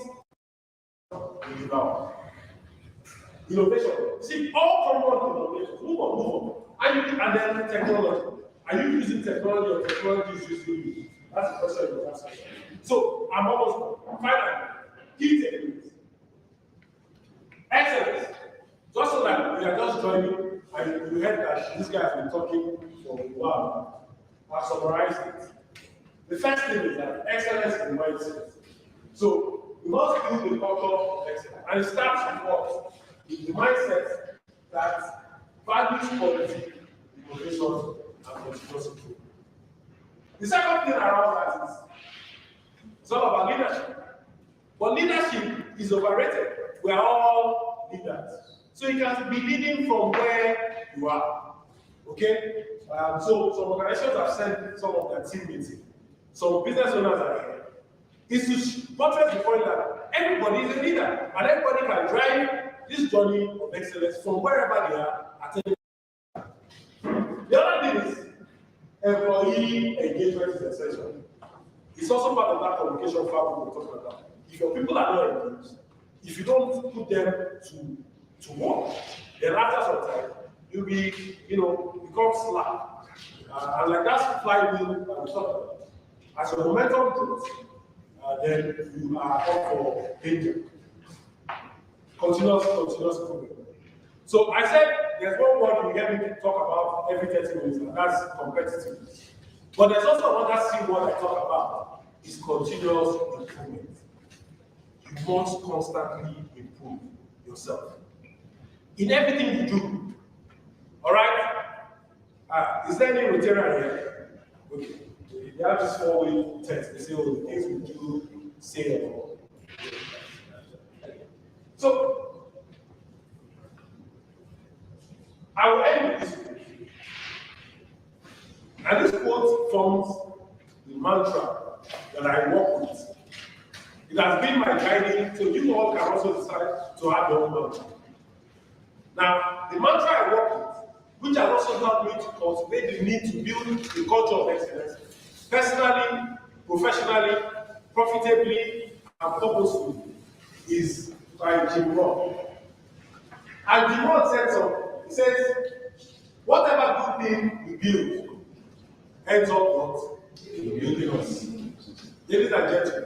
deliver. Innovation. See, all common innovations. Move on. And then technology. Are you using technology or technology is using you? That's the question you ask. So, I'm almost finally. Key techniques. Excellence. Just so that we are just joining, and you heard that this guy has been talking for a while. I've summarized it. The first thing is that excellence in mindset. So, we must build the culture of excellence. And it starts with what? With the mindset that values quality, innovation, and continuous improvement. The second thing around that is it's all about leadership. But leadership is overrated. We are all leaders. So you can be leading from where you are. Okay? So some organizations have sent some of their team meetings. Some business owners are here. It's to buttress the point that everybody is a leader and everybody can drive this journey of excellence from wherever they are at. The other thing is employee engagement is essential. It's also part of that communication fabric we're talking about. If your people are not engaged, if you don't put them to work, then after some time, you'll be, become slack. And like that flywheel that we talked about. As your momentum grows, then you are up for danger. Continuous improvement. So I said there's one word you hear me talk about every 30 minutes, and that's competitiveness. But there's also another C word I talk about, is continuous improvement. You must constantly improve yourself. In everything you do. Alright? Is there any Rotarian here? Okay. They have this 4-way test. They say, the things we do, say, or. So, I will end with this. And this quote forms the mantra that I work with. It has been my guiding, so you all can also decide to have your own mantra. Now, the mantra I work with, which has also helped me to cultivate the need to build the culture of excellence, personally, professionally, profitably, and purposefully, is by Jim Rohn. And Jim Rohn said so. He says, whatever good thing we build ends up what? In building us. Ladies and gentlemen,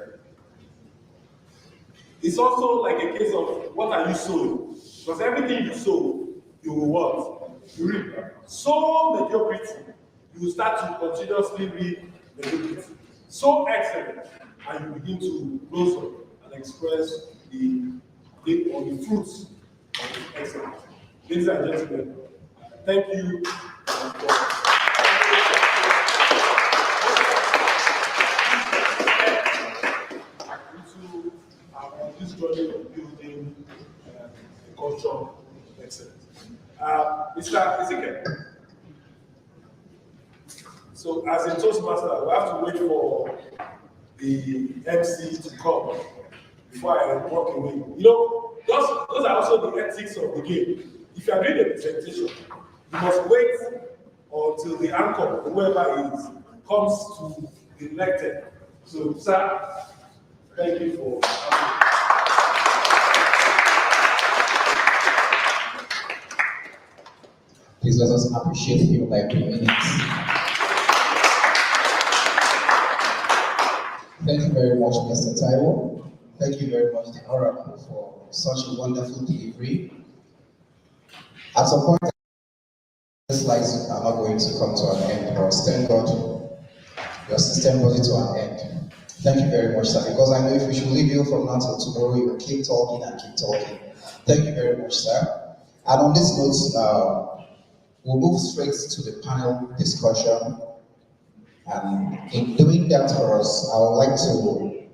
it's also like a case of what are you sowing? Because everything you sow, you will what? You reap. So mediocrity, you will start to continuously reap mediocrity. So excellent, and you begin to blossom and express the fruits of excellence. Ladies and gentlemen, thank you. This journey of building a culture of excellence. Mr. Ezekiel. So, as a Toastmaster, we have to wait for the MC to come before I walk away. Those are also the ethics of the game. If you are doing a presentation, you must wait until the anchor, whoever it is, comes to be elected. So, sir, thank you for coming. Please let us appreciate him by 2 minutes. Thank you very much, Mr. Taiwo. Thank you very much, the Oracle, for such a wonderful delivery. At some point, the slides are not going to come to an end, but thank God your system brought it to an end. Thank you very much, sir, because I know if we should leave you from now till tomorrow, you will keep talking and keep talking. Thank you very much, sir. And on this note, we'll move straight to the panel discussion. And in doing that for us, I would like to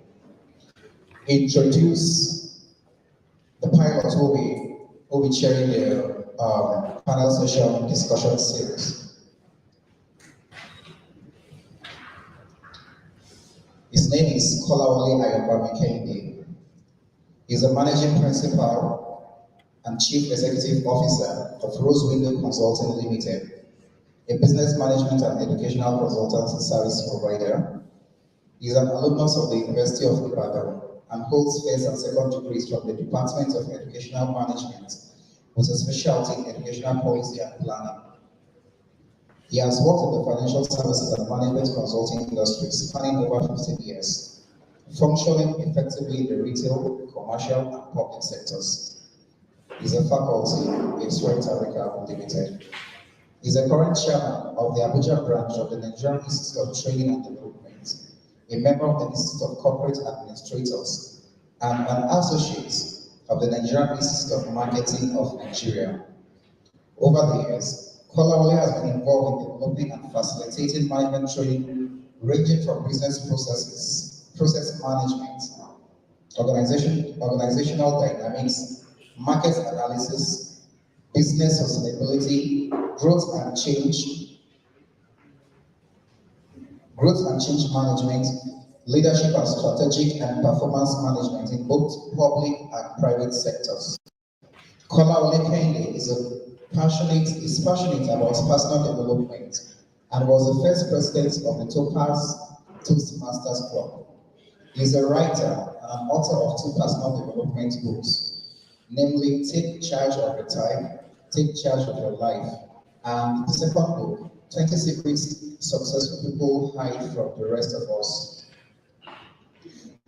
introduce the pilot who will be chairing the panel session discussion series. His name is Kolawole Ayobami Kehinde. He's a managing principal and chief executive officer of Rose Window Consulting Limited, a business management and educational consultancy service provider. He is an alumnus of the University of Ibadan and holds first and second degrees from the Department of Educational Management with a specialty in educational policy and planning. He has worked in the financial services and management consulting industry spanning over 15 years, functioning effectively in the retail, commercial, and public sectors. He is a faculty in Sweden Arica Limited. He is a current chairman of the Abuja branch of the Nigerian Institute of Training and Development, a member of the Institute of Corporate Administrators, and an associate of the Nigerian Institute of Marketing of Nigeria. Over the years, Kolawole has been involved in developing and facilitating management training ranging from business processes, process management, organizational dynamics, market analysis, business sustainability, growth and change management, leadership and strategic and performance management in both public and private sectors. Kolawole Kehinde is passionate about personal development and was the first president of the Topaz Toastmasters Club. He is a writer and an author of 2 personal development books, namely Take Charge of Your Time, Take Charge of Your Life, and the second book, 20 Secrets Successful People Hide from the Rest of Us.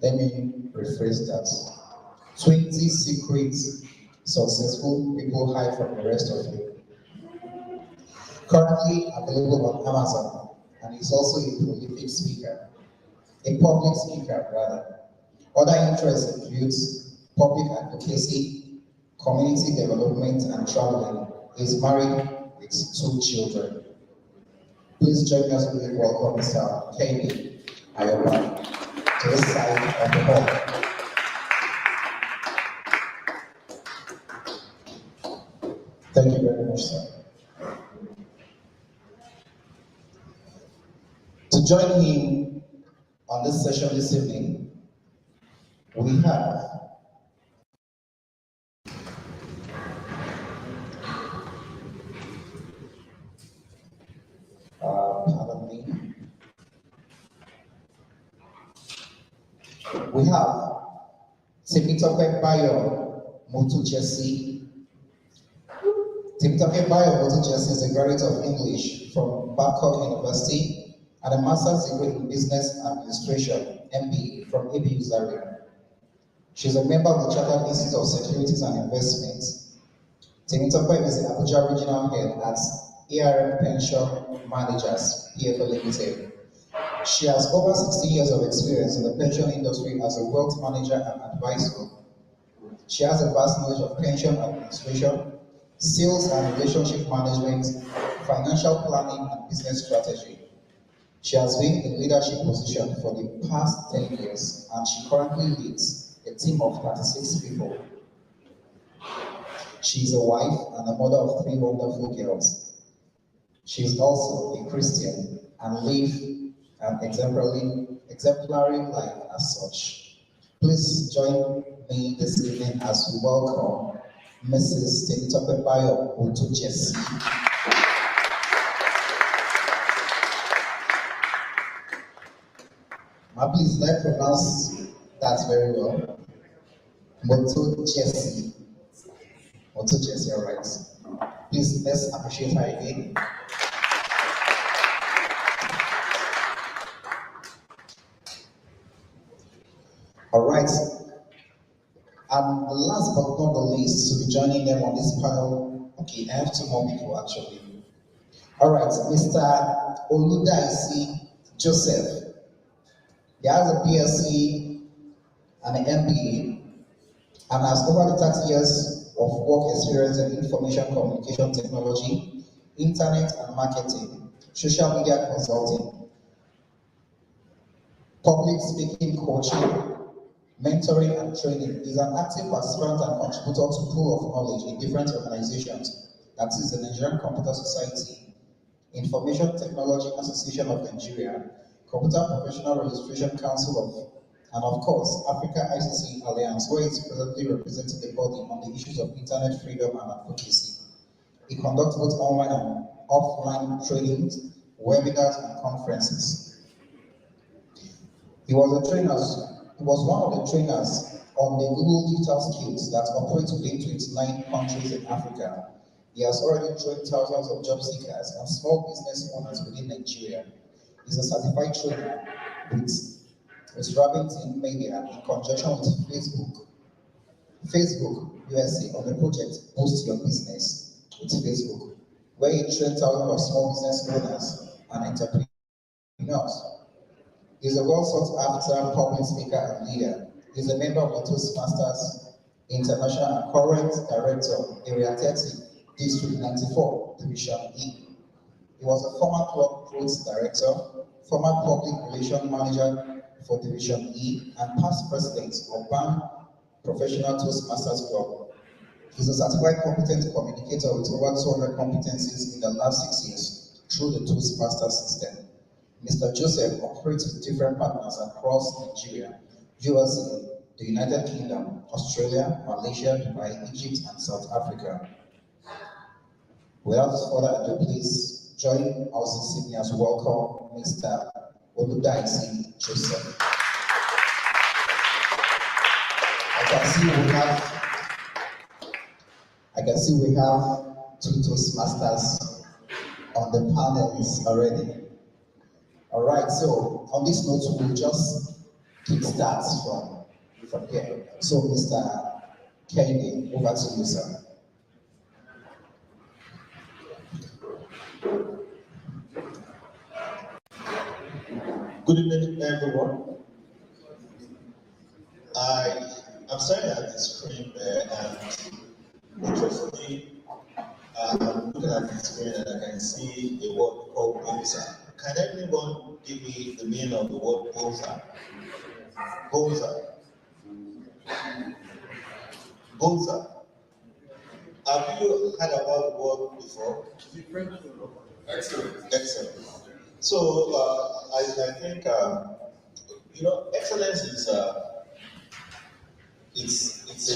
Let me rephrase that. 20 Secrets Successful People Hide from the Rest of You. Currently available on Amazon, and is also a prolific speaker, a public speaker rather. Other interests includes public advocacy, community development, and traveling. He is married with 2 children. Please join us with welcome Mr. Kehinde Ayobami to this side of the hall. Thank you very much, sir. To join him on this session this evening, we have pardon me. We have Temitope Bayo Motu Jesse. Temitope Bayo Motu Jesse is a graduate of English from Babcock University and a master's degree in business administration, MBA, from ABU Zaria. She is a member of the Chartered Institute of Securities and Investments. Temitope is the Abuja Regional Head at ARM Pension Managers, PFL Limited. She has over 60 years of experience in the pension industry as a wealth manager and advisor. She has a vast knowledge of pension administration, sales and relationship management, financial planning, and business strategy. She has been in leadership position for the past 10 years, and she currently leads a team of 36 people. She is a wife and a mother of 3 wonderful girls. She is also a Christian and lives an exemplary life as such. Please join me this evening as we welcome Mrs. Temitope Bayo Motu Jesse. Please let me pronounce that very well. Motu Jesse. Motu Jesse, all right. Please Please, let's appreciate her again. All right. And last but not the least, to be joining them on this panel, okay, I have two more people actually. All right, Mr. Oludaisi Joseph. He has a BSc and an MBA and has over 30 years of work experience in information communication technology, internet and marketing, social media consulting, public speaking coaching, mentoring and training. Is an active participant and contributor to pool of knowledge in different organizations, that is the Nigerian Computer Society, Information Technology Association of Nigeria, Computer Professional Registration Council of, and of course, Africa ICC Alliance, where it's presently representing the body on the issues of internet freedom and advocacy. He conducts both online and offline trainings, webinars, and conferences. He was one of the trainers on the Google Digital Skills that operate within 29 countries in Africa. He has already trained thousands of job seekers and small business owners within Nigeria. He's a certified trainer with Rabington Media in conjunction with Facebook USA on the project Boost Your Business with Facebook, where he trained thousands of small business owners and entrepreneurs. He's a well sought after public speaker and leader. He's a member of the Toastmasters International and current director, Area 30, District 94, Division E. He was a former club growth director, former public relations manager for Division E, and past president of BAM Professional Toastmasters Club. He's a certified competent communicator with over 200 competencies in the last 6 years through the Toastmasters system. Mr. Joseph operates with different partners across Nigeria, USA, the United Kingdom, Australia, Malaysia, Dubai, Egypt, and South Africa. Without further ado, please join us in Sydney as welcome Mr. Oludaisi Joseph. I can see we have two Toastmasters on the panels already. All right, so on this note, we'll just kickstart from here. So, Mr. Kennedy, over to you, sir. Good evening, everyone. I'm staring at the screen there, and interestingly, I'm looking at the screen and I can see a word called Gonza. Can anyone give me the meaning of the word Gonza? Gonza. Gonza. Have you heard about the word before? Excellent. Excellent. So I think excellence is it's a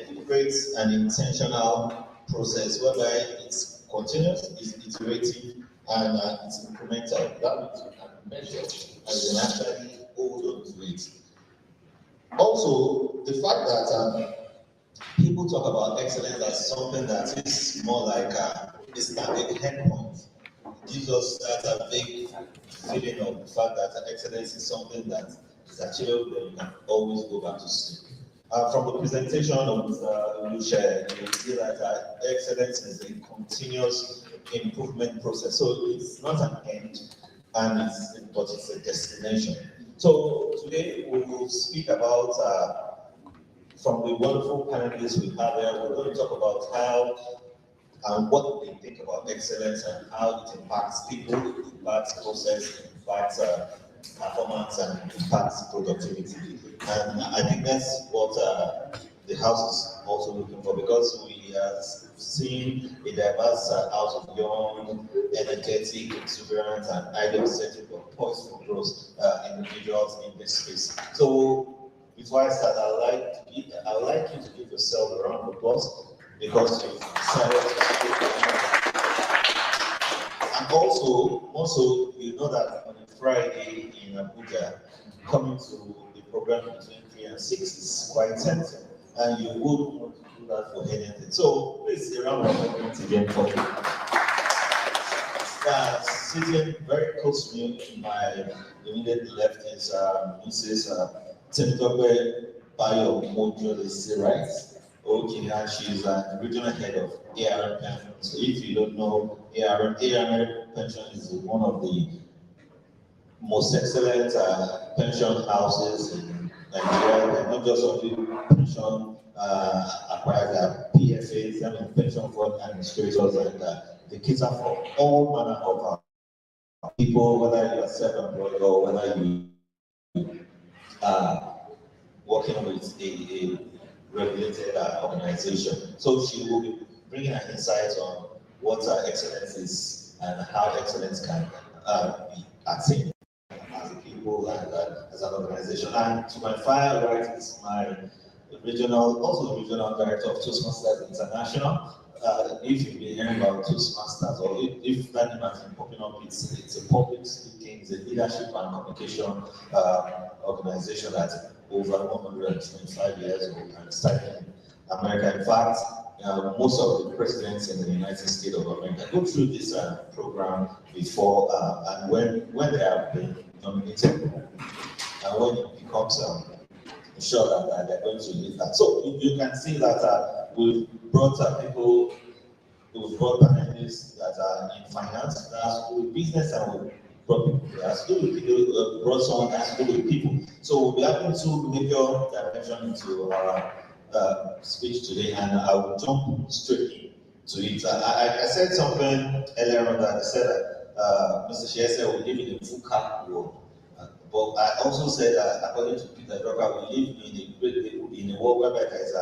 deliberate and intentional process whereby it's continuous, it's iterative, and it's incremental. That means you can measure and you can actually hold on to it. Also, the fact that people talk about excellence as something that is more like a static endpoint gives us that vague feeling of the fact that excellence is something that is achievable and you can always go back to sleep. From the presentation of Mr. Lucia, you see that excellence is a continuous improvement process. So it's not an end, but it's a destination. So today we will speak about, from the wonderful panelists we have here, we're going to talk about how and what they think about excellence and how it impacts people, it impacts process, it impacts performance, and it impacts productivity. And I think that's what the house is also looking for, because we are seeing a diverse house of young, energetic, exuberant, and ideal-centric, or poised for growth individuals in this space. So before I start, I would like you to give yourself a round of applause, because you've decided to speak. And also, you know that on a Friday in Abuja, coming to the program between 3 and 6 is quite tempting, and you would want to do that for anything. So please, a round of applause again for you. Sitting very close to me, to my immediate left is Mrs. Temitope Bayo Mojo, right? Okay, and she's the regional head of ARM Pension. So if you don't know, ARM Pension is one of the most excellent pension houses in Nigeria. And not just only pension acquirers, PFAs, I mean pension fund administrators, and they cater for all manner of people, whether you are self-employed or whether you are working with a regulated organization. So she will be bringing her insights on what excellence is and how excellence can be attained as a people and as an organization. And to my far right is my also the regional director of Toastmasters International. If you've been hearing about Toastmasters, or if that name has been popping up, it's a public speaking, it's a leadership and communication organization that's over 125 years old and started in America. In fact, most of the presidents in the United States of America go through this program before, and when they have been nominated, and when it becomes sure that they're going to lead that. So you can see that we've brought people, we've brought panelists that are in finance, that has to do with business, and we've brought people that has to do with people, brought someone that has to do with people. So we'll be having two major dimensions into our speech today, and I will jump straight into it. I said something earlier on that I said that Mr. Shea said we live in a VUCA world. But I also said that according to Peter Drucker, we live in a world whereby there is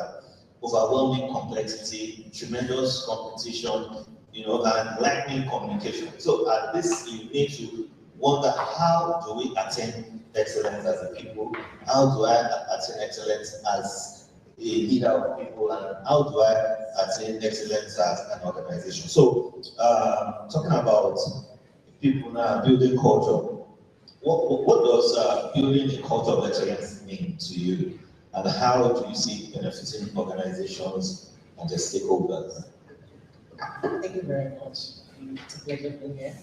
overwhelming complexity, tremendous competition, and lightning communication. So at this, you need to wonder, how do we attain excellence as a people? How do I attain excellence as a leader of people? And how do I attain excellence as an organization? So talking about people now building culture. What does building a culture of excellence mean to you, and how do you see it benefiting organizations and their stakeholders? Thank you very much. It's a pleasure being here.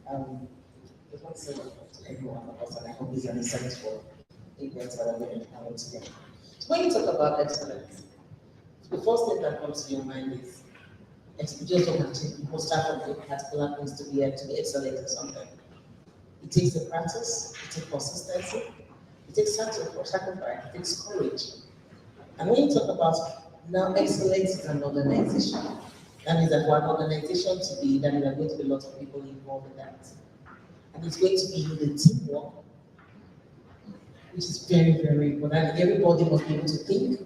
I just want to say welcome to everyone of us, and I hope these are insights for events that are going to happen today. So when you talk about excellence, the first thing that comes to your mind is just people start from a particular place to be excellent in something. It takes a practice, it takes consistency, it takes sacrifice, it takes courage. And when you talk about now excellence is an organization, that means that for an organization to be, then there are going to be a lot of people involved in that. And it's going to be the teamwork, which is very, very important. Everybody must be able to think,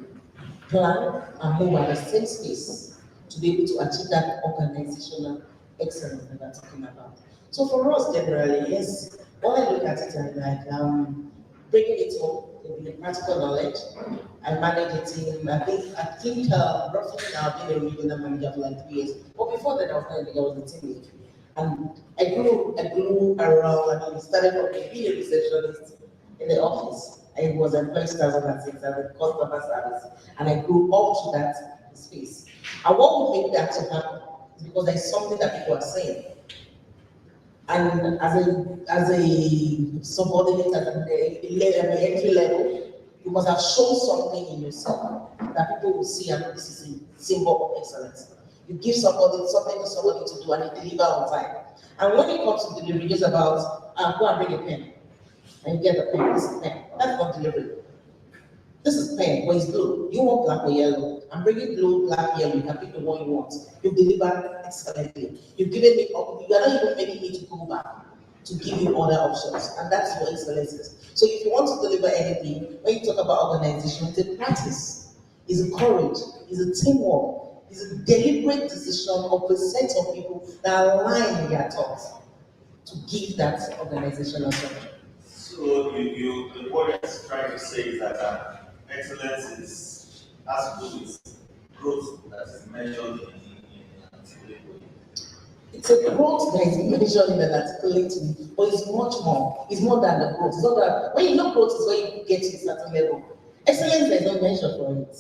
plan, and move at the same space to be able to achieve that organizational excellence that we're talking about. So for us, generally, yes, when I look at it, I'm like, bringing it home, the practical knowledge. I manage a team. I think roughly now I've been a regional manager for like 3 years. But before that, I was a team lead. And I grew around, and I started from being a receptionist in the office. I was employed 2006 as a customer service, and I grew up to that space. And what would make that to happen is because there's something that people are saying. And as a subordinate at the entry level, you must have shown something in yourself that people will see, and this is a symbol of excellence. You give something to somebody to do, and you deliver on time. And when it comes to delivery, it's about go and bring a pen, and you get the pen. This is pen. That's not delivery. This is pen, but it's blue. You want black or yellow? I'm bringing blue, black, yellow. You can pick the one you want. You've delivered excellently. You've given me, you are not even making me to go back to give you other options. And that's what excellence is. So if you want to deliver anything, when you talk about organization, it's a practice, it's a courage, it's a teamwork, it's a deliberate decision of a set of people that align in their thoughts to give that organizational structure. So what you're trying to say is that excellence has to do with growth that is measured in an articulate way. It's a growth that is measured in an articulate way, but it's much more. It's more than the growth. It's not that when you know growth is when you get to a certain level. Excellence, there's no measure for it.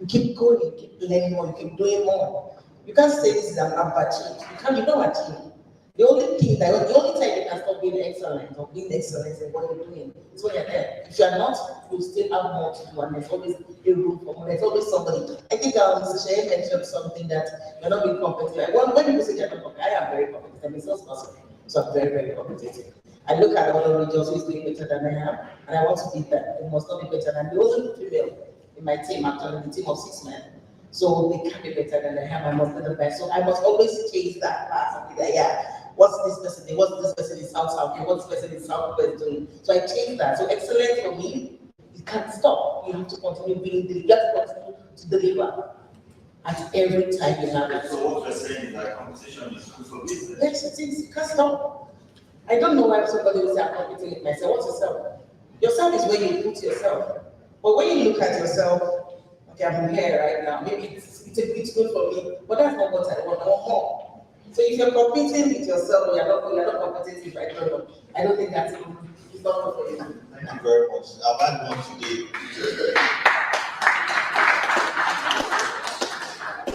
You keep going, you keep learning more, you keep doing more. You can't say this is an achieved. You don't achieve. The only time you can stop being excellent or being excellent in what you're doing is when you're there. If you're not, you still have more to do, and there's always a room for more. There's always somebody. I think Mr. Shea mentioned something that you're not being competitive. When people say you're not competitive, I am very competitive. I'm a salesperson, so I'm very, very competitive. I look at other regions who's doing better than I am, and I want to beat them. They must not be better than the only female in my team, actually, the team of 6 men. So they can't be better than I am. I must be the best. So I must always chase that path and be like, yeah. What's this person doing? What's this person in South doing? What's this person in Southwest doing? So I change that. So excellence for me, you can't stop. You have to continue being, you have to continue to deliver at every time you have it. So what you're saying is that competition is good for business? Yes, it is. You can't stop. I don't know why somebody will say I'm competing with myself. What's yourself? Yourself is where you put yourself. But when you look at yourself, okay, I'm here right now. Maybe it's good for me, but that's not what I want. I want more. So if you're competing with yourself, you're not competitive right now. I don't think that's it's not good for you. Thank you very much. I've had one today.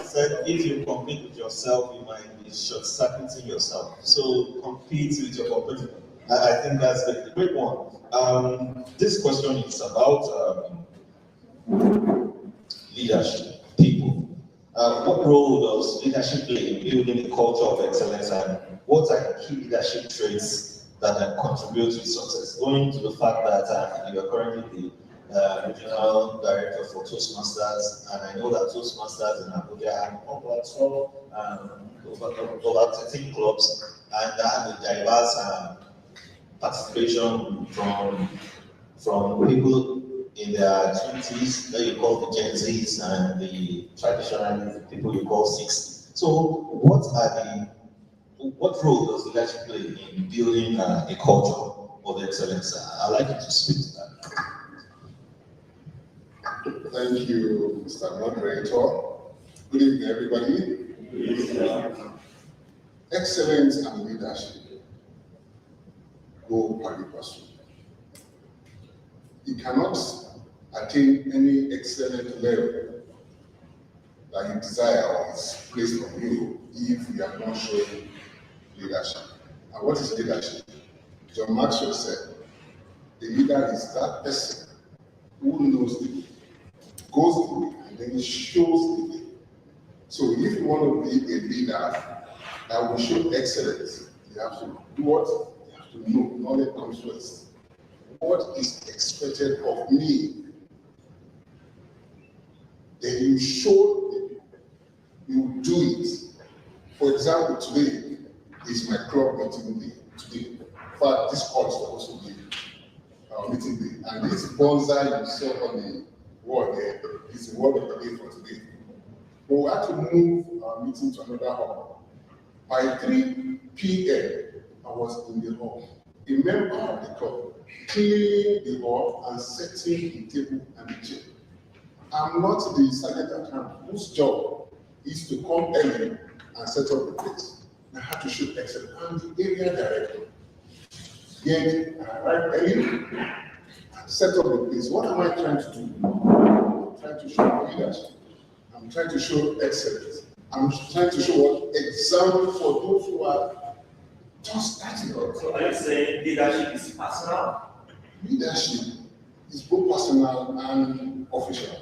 Said if you compete with yourself, you might be short-circuiting yourself. So compete with your competitor. I think that's the great one. This question is about leadership, people. What role does leadership play in building a culture of excellence, and what are the key leadership traits that can contribute to success? Going to the fact that you are currently the regional director for Toastmasters, and I know that Toastmasters in Abuja have over 12, over 13 clubs, and have a diverse participation from people in their 20s, that you call the Gen Zs, and the traditional people you call 60s. So what role does leadership play in building a culture of excellence? I'd like you to speak to that. Thank you, Mr. Moderator. Good evening, everybody. Good evening. Excellence and leadership go pari passu. You cannot attain any excellent level that you desire or is placed on you if you are not showing leadership. And what is leadership? John Maxwell said, the leader is that person who knows the way, goes the way, and then shows the way. So if you want to be a leader that will show excellence, you have to do what? You have to know. Knowledge comes first. What is expected of me? Then you show it, you do it. For example, today is my club meeting day. Today, in fact, this call is supposed to be our meeting day, and this bonza you saw on the wall there is the word of the day for today. But we have to move our meeting to another hall. By 3 p.m., I was in the hall. A member of the club cleaning the hall and setting the table and the chair. I'm not the sergeant at hand whose job is to come early and set up the place. I had to show excellence. I'm the area director. Yet, I arrived early and set up the place. What am I trying to do? I'm trying to show leadership. I'm trying to show excellence. I'm trying to show what example for those who are just starting out. So are you saying leadership is personal? Leadership is both personal and official.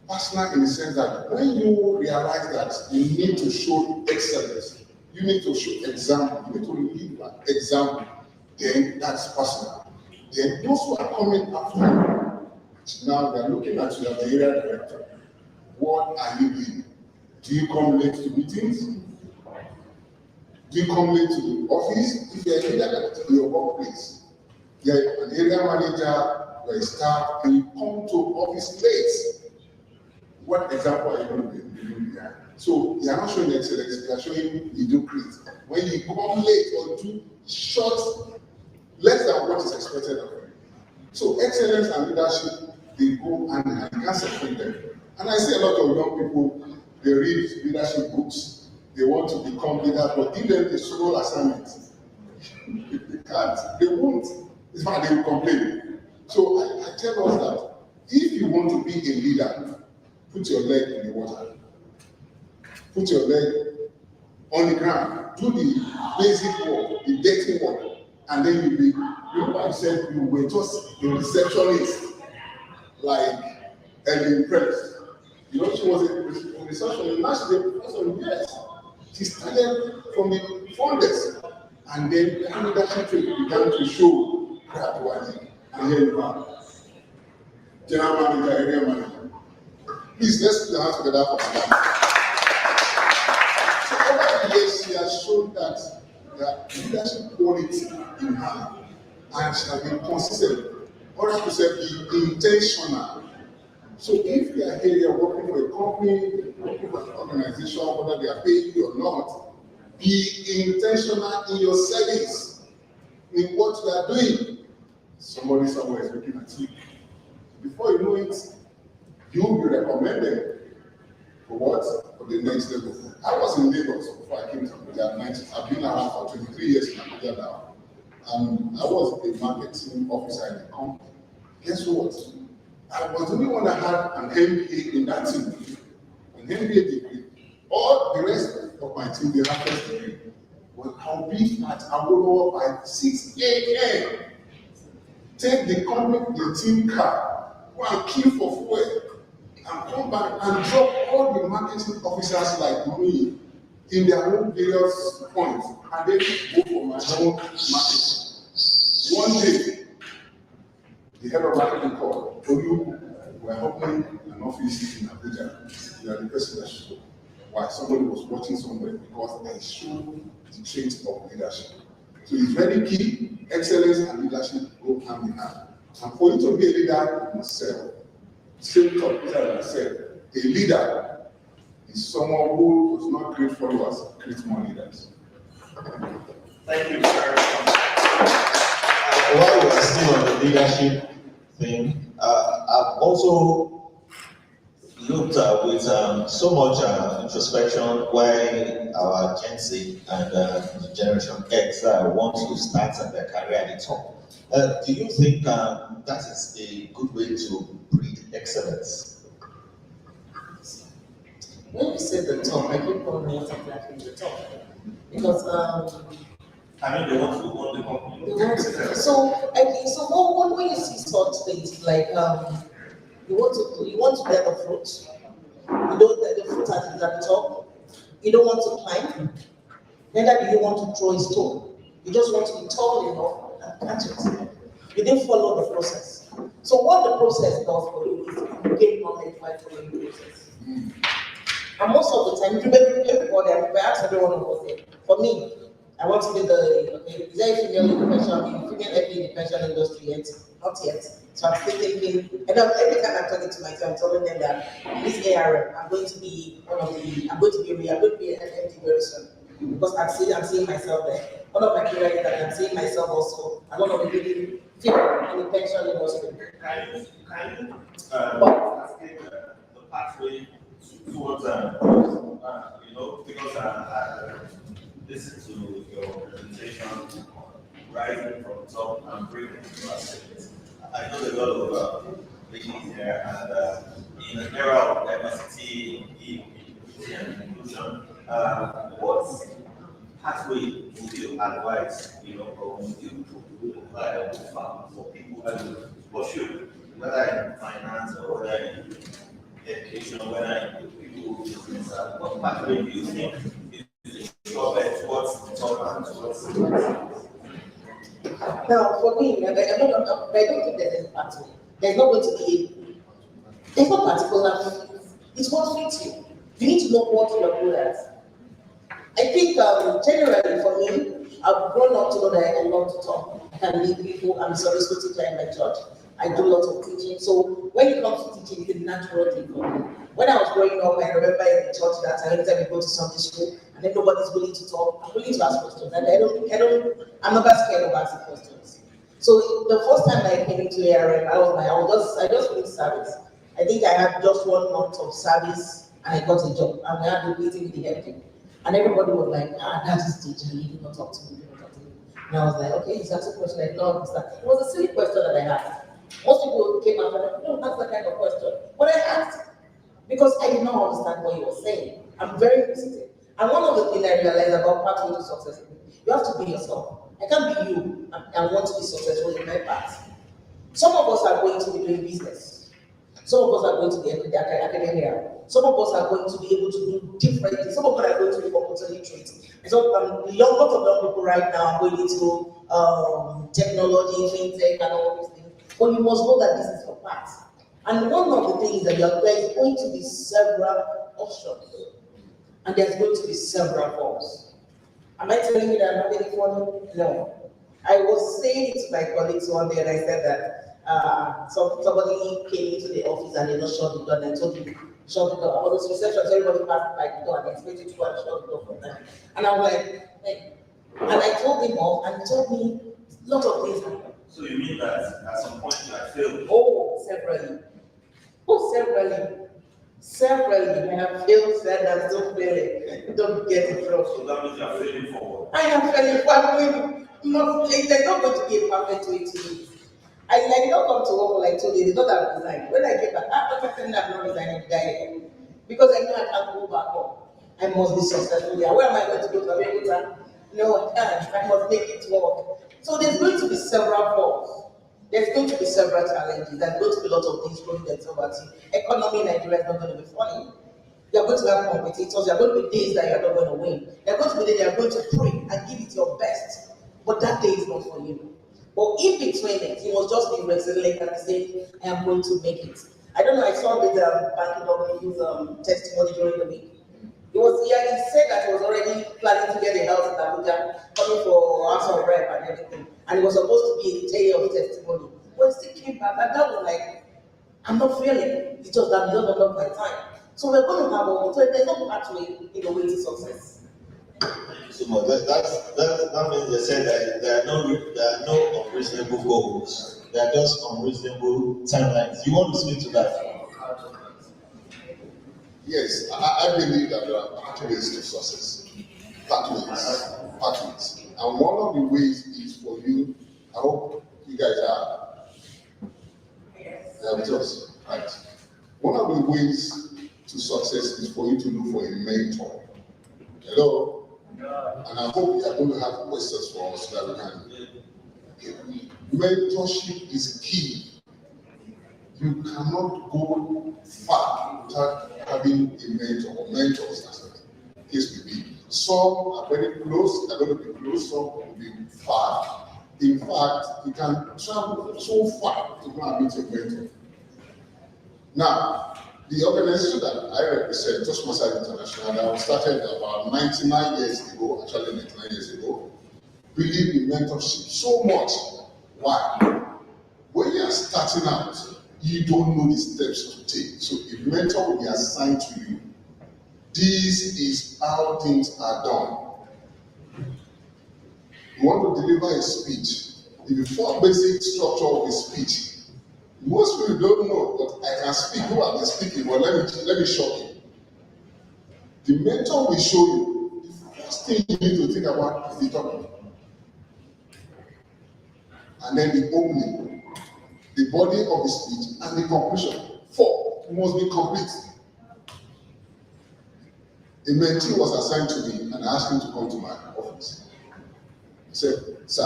Personal in the sense that when you realize that you need to show excellence, you need to show example, you need to lead by example, then that's personal. Then those who are coming after you, now they're looking at you as the area director. What are you doing? Do you come late to meetings? Do you come late to the office? If you're a leader at your workplace, you're an area manager, you're a staff, and you come to office late, what example are you going to be doing behind? So you are not showing excellence, you are showing mediocrity. When you come late or do short, less than what is expected of you. So excellence and leadership, they go hand in hand. You can't separate them. And I see a lot of young people, they read leadership books, they want to become leaders, but give them a small assignment. They can't, they won't. In fact, they will complain. So I tell us that if you want to be a leader, put your leg in the water. Put your leg on the ground. Do the basic work, the dirty work, and then you'll be, remember I said you were just the receptionist, like Ellen Press. You know, she was a receptionist, now she's a professor, yes. She started from the front desk, and then that leadership began to show gradually. And here you are. General manager, area manager. Please, let's put the hands together for that. So over the years, she has shown that the leadership quality in her, and she has been consistent. Or to say, be intentional. So if you are here, you're working for a company, working for an organization, whether they are paying you or not, be intentional in your service, in what you are doing. Somebody somewhere is looking at you. Before you know it, you will be recommended for what? For the next level. I was in Lagos before I came to Abuja. I've been around for 23 years in Abuja now. I was a marketing officer in the company. Guess what? I was the only one that had an MBA in that team. An MBA degree. All the rest of my team, they have first degree. But I'll be at Abuja by 6 a.m. Take the company, the team car, go and queue for fuel, and come back and drop all the marketing officers like me in their own various points, and then go for my own marketing. One day, the head of marketing called, told you, we're opening an office in Abuja. You are the person that showed. Why? Somebody was watching somewhere because I showed the traits of leadership. So it's very key. Excellence and leadership go hand in hand. And for you to be a leader, you must serve. Same thought as I said. A leader is someone who does not create followers, creates more leaders. Thank you very much. While we are still on the leadership thing, I've also looked with so much introspection why our Gen Z and the Generation X want to start their career at the top. Do you think that is a good way to breed excellence? When you say the top, I keep on what exactly the top. Because I mean, they want to own the company. So I think so. When you see such things like you want to get the fruit, you don't get the fruit at the top. You don't want to climb. Neither do you want to throw a stone. You just want to be tall enough and catch it. You didn't follow the process. So what the process does for you is you gain knowledge by following the process. And most of the time, everybody, I ask everyone who was there. For me, I want to be is there a female in the female FA in the pension industry yet? Not yet. So I'm still thinking, and every time I'm talking to myself, I'm telling them that this ARM, I'm going to be an FMD very soon. Because I'm seeing myself there. One of my career is that I'm seeing myself also. I don't know if you feel in the pension industry. Can you cascade the pathway towards because I listen to your presentation, rising from the top and bringing it to us. I know a lot of ladies here, and in an era of diversity, equity, and inclusion, what pathway would you advise, or would you provide for people to pursue, whether in finance or whether in education, whether in people business? What pathway do you think is the shortest? What's the top and what's the bottom? Now, for me, I don't think there's a pathway. There's not going to be there's no particular. It's what fits you. You need to know what you are good at. I think generally for me, I've grown up to know that I love to talk. I can lead people. I'm a Sunday school teacher in my church. I do lots of teaching. So when it comes to teaching, it's a natural thing for me. When I was growing up, I remember in the church that every time we go to Sunday school, and then nobody's willing to talk, I'm willing to ask questions. And I'm never scared of asking questions. So the first time I came into ARM, I just finished service. I think I had just 1 month of service and I got a job. And I had a meeting with the head. And everybody was like, that is teacher, you did not talk to me, And I was like, okay, that's a question I did not understand. It was a silly question that I had. Most people came out and don't ask that kind of question. But I asked, because I did not understand what he was saying. I'm very inquisitive. And one of the things I realized about pathway to success, you have to be yourself. I can't be you and want to be successful in my path. Some of us are going to be doing business. Some of us are going to be in the academia. Some of us are going to be able to do different things. Some of us are going to be opportunity trades. So lots of young people right now are going into technology, fintech, and all these things. But you must know that this is your path. And one of the things that there is going to be several options, and there's going to be several forms. Am I telling you that I'm not getting funny? No. I was saying it to my colleagues one day, and I said that somebody came into the office and they not shut the door, and I told him, shut the door. I was at reception, so everybody passed by the door, and I expected to go and shut the door for them. And I was like, hey. And I told him off, and he told me a lot of things happened. So you mean that at some point you had failed? Oh, severally. Oh, severally. Severally, I have failed, said I'm still failing. Don't get it wrong. So that means you are failing forward. I am failing forward. There's not going to be a perfect way to do it. I did not come to work for like 2 days. It's not that I resigned. When I came back, I'm not resigning today because I know I can't go back home. I must be successful here. Where am I going to go to America? No, I can't. I must make it work. So there's going to be several forms. There's going to be several challenges. There's going to be a lot of things throwing themselves at you. Economy in Nigeria is not going to be funny. You're going to have competitors. There are going to be days that you're not going to win. There are going to be days that you're going to pray and give it your best. But that day is not for you. But in between it, you must just be resilient and say, I am going to make it. I don't know, I saw this banking company's testimony during the week. He said that he was already planning to get a house in Abuja, coming for House of Rep and everything. And it was supposed to be a day of testimony. But he still came back, and that was like, I'm not feeling. It's just that because of my time. So we're going to have there's no pathway in the way to success. So that means they said that there are no unreasonable goals. There are just unreasonable timelines. You want to speak to that? Yes, I believe that there are pathways to success. Pathways. And one of the ways is for you, I hope you guys are with us, right? One of the ways to success is for you to look for a mentor. Hello? And I hope you are going to have questions for us so that we can. Mentorship is key. You cannot go far without having a mentor or mentors, as the case may be. Some are very close, they're going to be close, some will be far. In fact, you can travel so far to go and meet your mentor. Now, the organization that I represent, Toastmasters International, that was started about 99 years ago, actually 99 years ago, believe in mentorship so much. Why? When you are starting out, you don't know the steps to take. So a mentor will be assigned to you. This is how things are done. You want to deliver a speech. The four basic structure of a speech. Most people don't know, but I can speak. Who have been speaking? Well, let me show you. The mentor will show you the first thing you need to think about is the topic. And then the opening, the body of the speech, and the conclusion. 4 must be complete. A mentee was assigned to me, and I asked him to come to my office. He said, "Sir,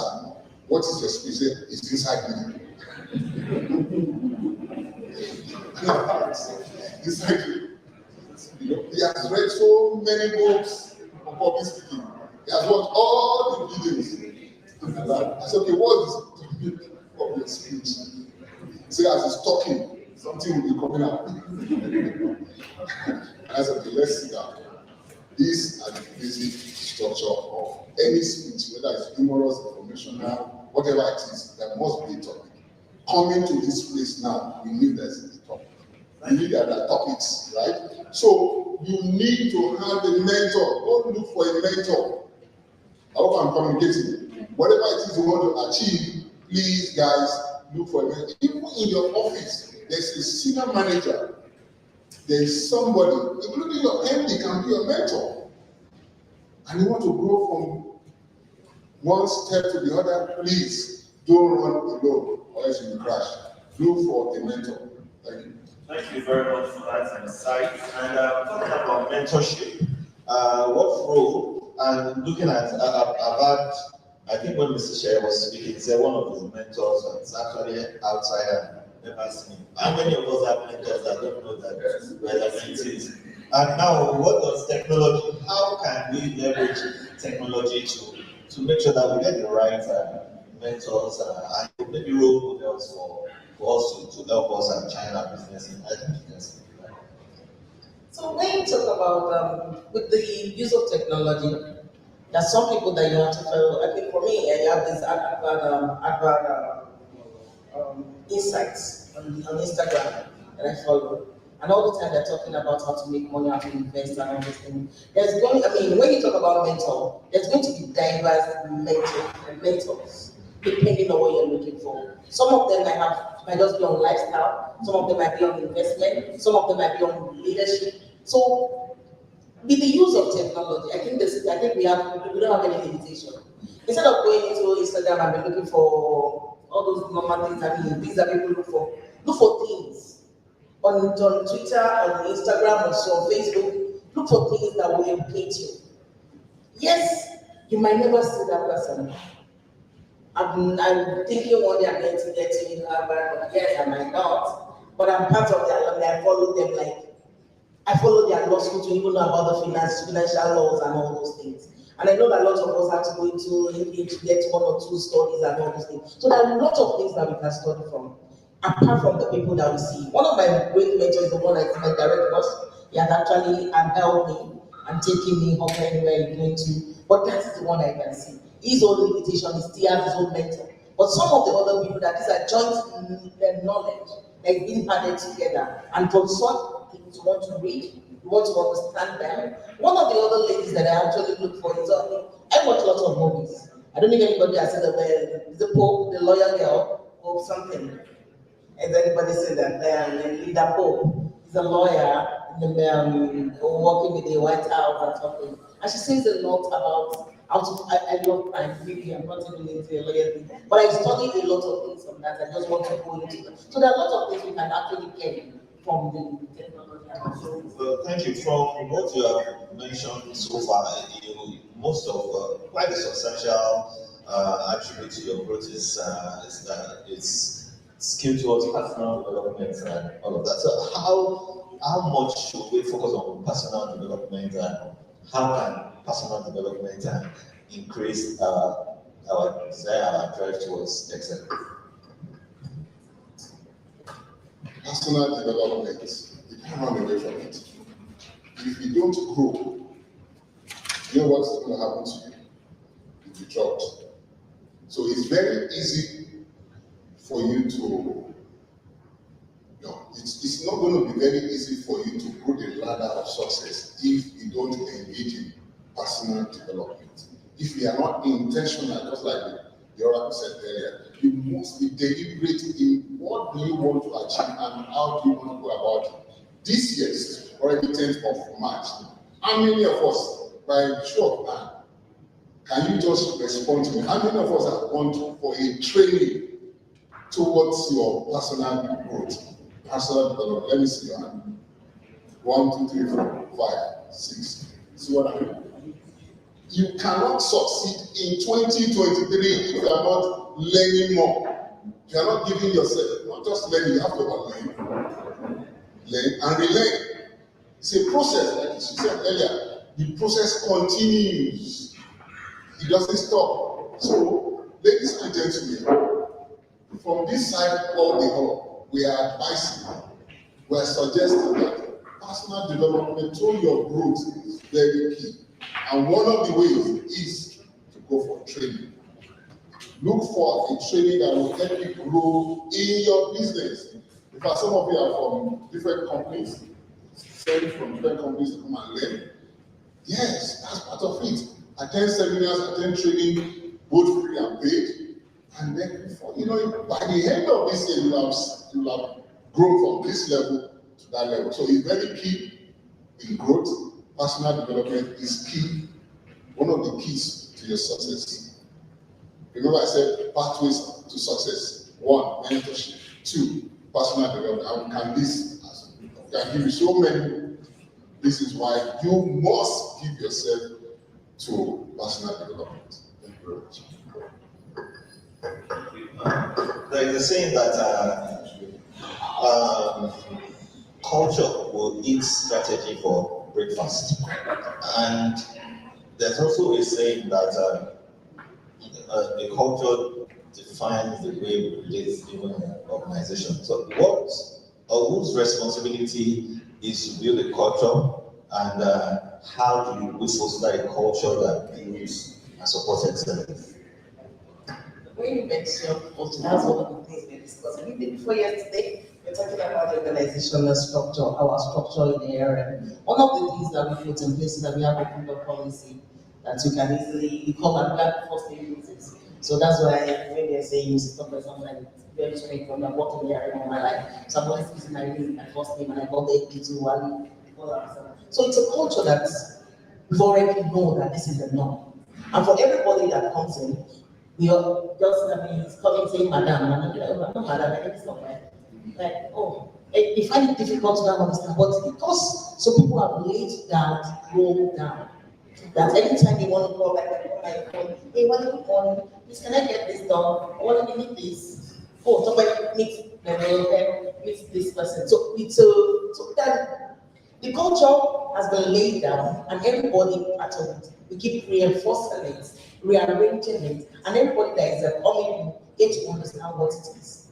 what is your speech?" He said, "It's inside me." Inside me. He has read so many books on public speaking. He has watched all the videos. I said, "Okay, what is the topic of your speech?" He said, "As he's talking, something will be coming out." And I said, "Okay, let's sit down." These are the basic structure of any speech, whether it's humorous, informational, whatever it is, there must be a topic. Coming to this place now, we need there's a topic. We need other topics, right? So you need to have a mentor. Go look for a mentor. I hope I'm communicating. Whatever it is you want to achieve, please, guys, look for a mentor. Even in your office, there's a senior manager. There is somebody, including your MD, can be your mentor. And you want to grow from one step to the other, please don't run alone, or else you will crash. Look for a mentor. Thank you. Thank you very much for that insight. And talking about mentorship, what role, and looking at, I've had, I think when Mr. Sher was speaking, he said one of his mentors was actually outside and never seen him. How many of us have mentors that don't know that we're their mentees? And now, what does technology, how can we leverage technology to make sure that we get the right mentors and maybe role models for us to help us and China business? I think you can say that. So when you talk about with the use of technology, there are some people that you have to follow. I think for me, I have this advert insights on Instagram that I follow. And all the time they're talking about how to make money, how to invest, and all these things. There's going, I mean, when you talk about mentor, there's going to be diverse mentors, depending on what you're looking for. Some of them might just be on lifestyle, some of them might be on investment, some of them might be on leadership. So with the use of technology, I think we don't have any limitation. Instead of going into Instagram and be looking for all those normal things, I mean, things that people look for things. On Twitter, on Instagram, or so on Facebook, look for things that will educate you. Yes, you might never see that person. I'm thinking one day I'm going to get to Harvard, but yes, I might not. But I'm part of the alumni. I follow their law school to even know about the financial laws and all those things. And I know that a lot of us have to go into get 1 or 2 studies and all those things. So there are a lot of things that we can study from, apart from the people that we see. One of my great mentors is the one that's my direct boss. He has actually helped me and taken me up anywhere he's going to. But that is the one I can see. His own limitation is still his own mentor. But some of the other people that these are joint knowledge that is being added together. And from such things you want to read, you want to understand them. One of the other ladies that I actually look for is I watch lots of movies. I don't think anybody has said the Pope, the lawyer girl, or something. Has anybody said that? Linda Pope is a lawyer working with the White House and something. And she says a lot about how to, I love crime, really, I'm not even into a lawyer thing. But I studied a lot of things from that. I just want to go into them. So there are a lot of things we can actually get from the technology. Thank you. From what you have mentioned so far, most of quite a substantial attribute to your growth is that it's skewed towards personal development and all of that. So how much should we focus on personal development, and how can personal development increase our desire, our drive towards excellence? Personal development, you can't run away from it. If you don't grow, you know what's going to happen to you? You'll be dropped. So it's very easy for you to, it's not going to be very easy for you to grow the ladder of success if you don't engage in personal development. If you are not intentional, just like the oracle said earlier, you must be deliberate in what do you want to achieve and how do you want to go about it. This year is already 10th of March. How many of us, by show of hand, can you just respond to me? How many of us have gone for a training towards your personal growth, personal development? Let me see your hand. 1, 2, 3, 4, 5, 6. See what I mean? You cannot succeed in 2023 if you are not learning more. You are not giving yourself, not just learning, you have to learn and relearn. It's a process, like you said earlier. The process continues. It doesn't stop. So, ladies and gentlemen, from this side of the hall, we are advising, we are suggesting that personal development to your growth is very key. And one of the ways is to go for training. Look for a training that will help you grow in your business. In fact, some of you are from different companies, send from different companies to come and learn. Yes, that's part of it. Attend seminars, attend training, both free and paid. And then before, by the end of this year, you have grown from this level to that level. So it's very key in growth. Personal development is key, one of the keys to your success. Remember I said pathways to success. 1, mentorship. 2, personal development. How can this can give you so many reasons why you must give yourself to personal development. Thank you very much. There is a saying that culture will eat strategy for breakfast. And there's also a saying that the culture defines the way we relate even in an organization. So what or whose responsibility is to build a culture, and how do we foster a culture that builds and supports excellence? When you mention culture, that's one of the things we discussed. We did before yesterday. We're talking about the organizational structure, our structure in the area. One of the things that we put in place is that we have a kind of policy that you can easily become a black first name basis. So that's why when they're saying you stop by something like very straightforward, I'm working the area all my life. So I'm always using my name, my first name, and I got the to Wally. So it's a culture that we've already know that this is the norm. And for everybody that comes in, we are just, it's coming saying, Madam, and I'm like, no, Madam, I it's not right. Like, oh, they find it difficult to understand, but because some people have laid down, rolled down, that anytime you want to call, like, my phone, hey, what are you calling? Please, can I get this done? I want to need this. Oh, somebody meets this person. So it's so that the culture has been laid down, and everybody part of it. We keep reinforcing it, rearranging it, and everybody that is coming get to understand what it is.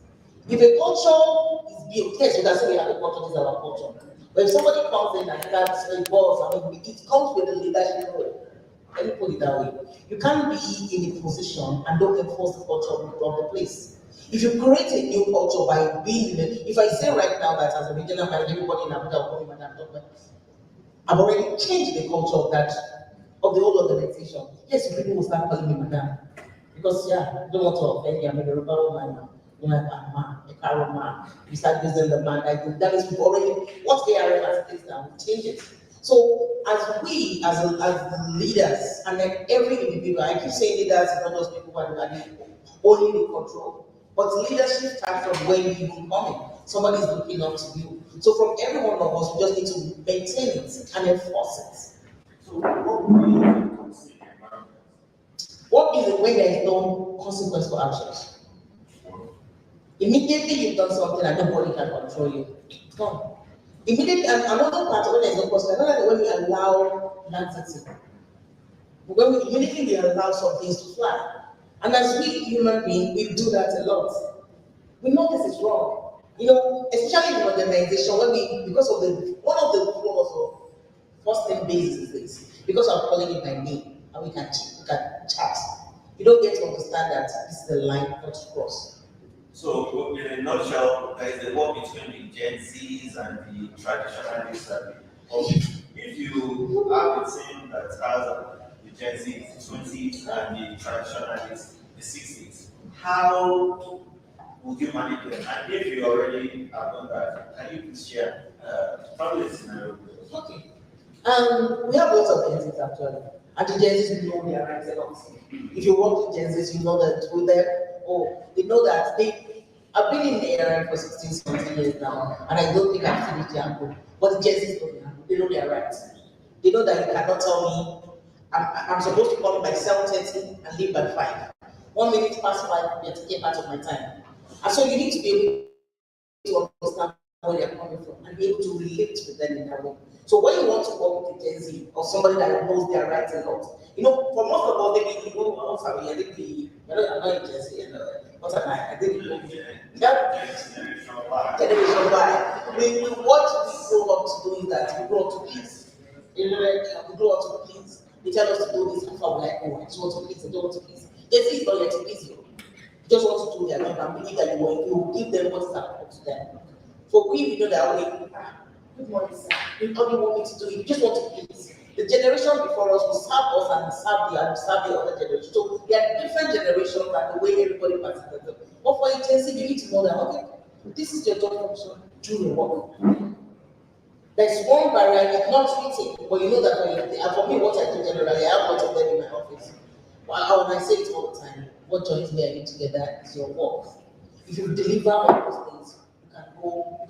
If a culture is built, yes, you can say we have a culture, this is our culture. But if somebody comes in and that's a boss, it comes with a leadership role. Let me put it that way. You can't be in a position and don't enforce the culture of the place. If you create a new culture by being in it, if I say right now that as a regional manager, everybody in Abuja will call me Madam Doctor, I've already changed the culture of that, of the whole organization. Yes, people will start calling me Madam. Because, yeah, I don't want to offend you, I'm a Yoruba woman now. You're like a man, a Karo man. You start using the man. I think that is we've already, what ARM has placed down, we change it. So, as we, as leaders, and like every individual, I keep saying leaders, it's not just people who are only the control. But leadership starts from when you come in. Somebody is looking up to you. So, from every one of us, we just need to maintain it and enforce it. So, what is it when there is no consequence for actions? Immediately you've done something and nobody can control you. No. Immediately, and another part when there's no consequence, another when we allow laxity. When we immediately allow some things to fly. And as we human beings, we do that a lot. We know this is wrong. You know, especially in organization, when we, because of one of the flaws of first name basis is this, because I'm calling it my name, and we can chat. You don't get to understand that this is the line not to cross. So, in a nutshell, there is a war between the Gen Zs and the traditionalists. If you have a team that has the Gen Zs, the 20s, and the traditionalists, the 60s, how would you manage them? And if you already have done that, can you please share probably a scenario? Okay. We have lots of Gen Zs actually. And the Gen Zs know their rights a lot. If you work with Gen Zs, you know that with them, they know that I've been in the area for 16, 17 years now, and I don't think I've finished their goal. But the Gen Zs know their goal. They know their rights. They know that you cannot tell me, I'm supposed to come by 7:30 and leave by 5. 1 minute past 5, you're taking part of my time. And so you need to be able to understand where they're coming from and be able to relate with them in that way. So when you want to work with a Gen Z or somebody that knows their rights a lot, you know, for most of us, maybe you go to our family, I think I'm not a Gen Z, and what am I think generation Y. What we grow up to do is that we grow up to please. You know, like, we grow up to please. They tell us to do this, and we're like, oh, I just want to please, I don't want to please. Gen Z is not yet to please you. You just want to do their job and believe that you give them what is important to them. For we know that good morning, sir. How do you want me to do it? You just want to please. The generation before us will serve us and serve the other generation. So there are different generations and the way everybody participates. But for a Gen Z, you need to know that, okay, this is your job function, do your work. There's one barrier, it's not written, but you know that for me, what I do generally, I have lots of them in my office. Well, I say it all the time, what joins me and you together is your work. If you deliver on those things, you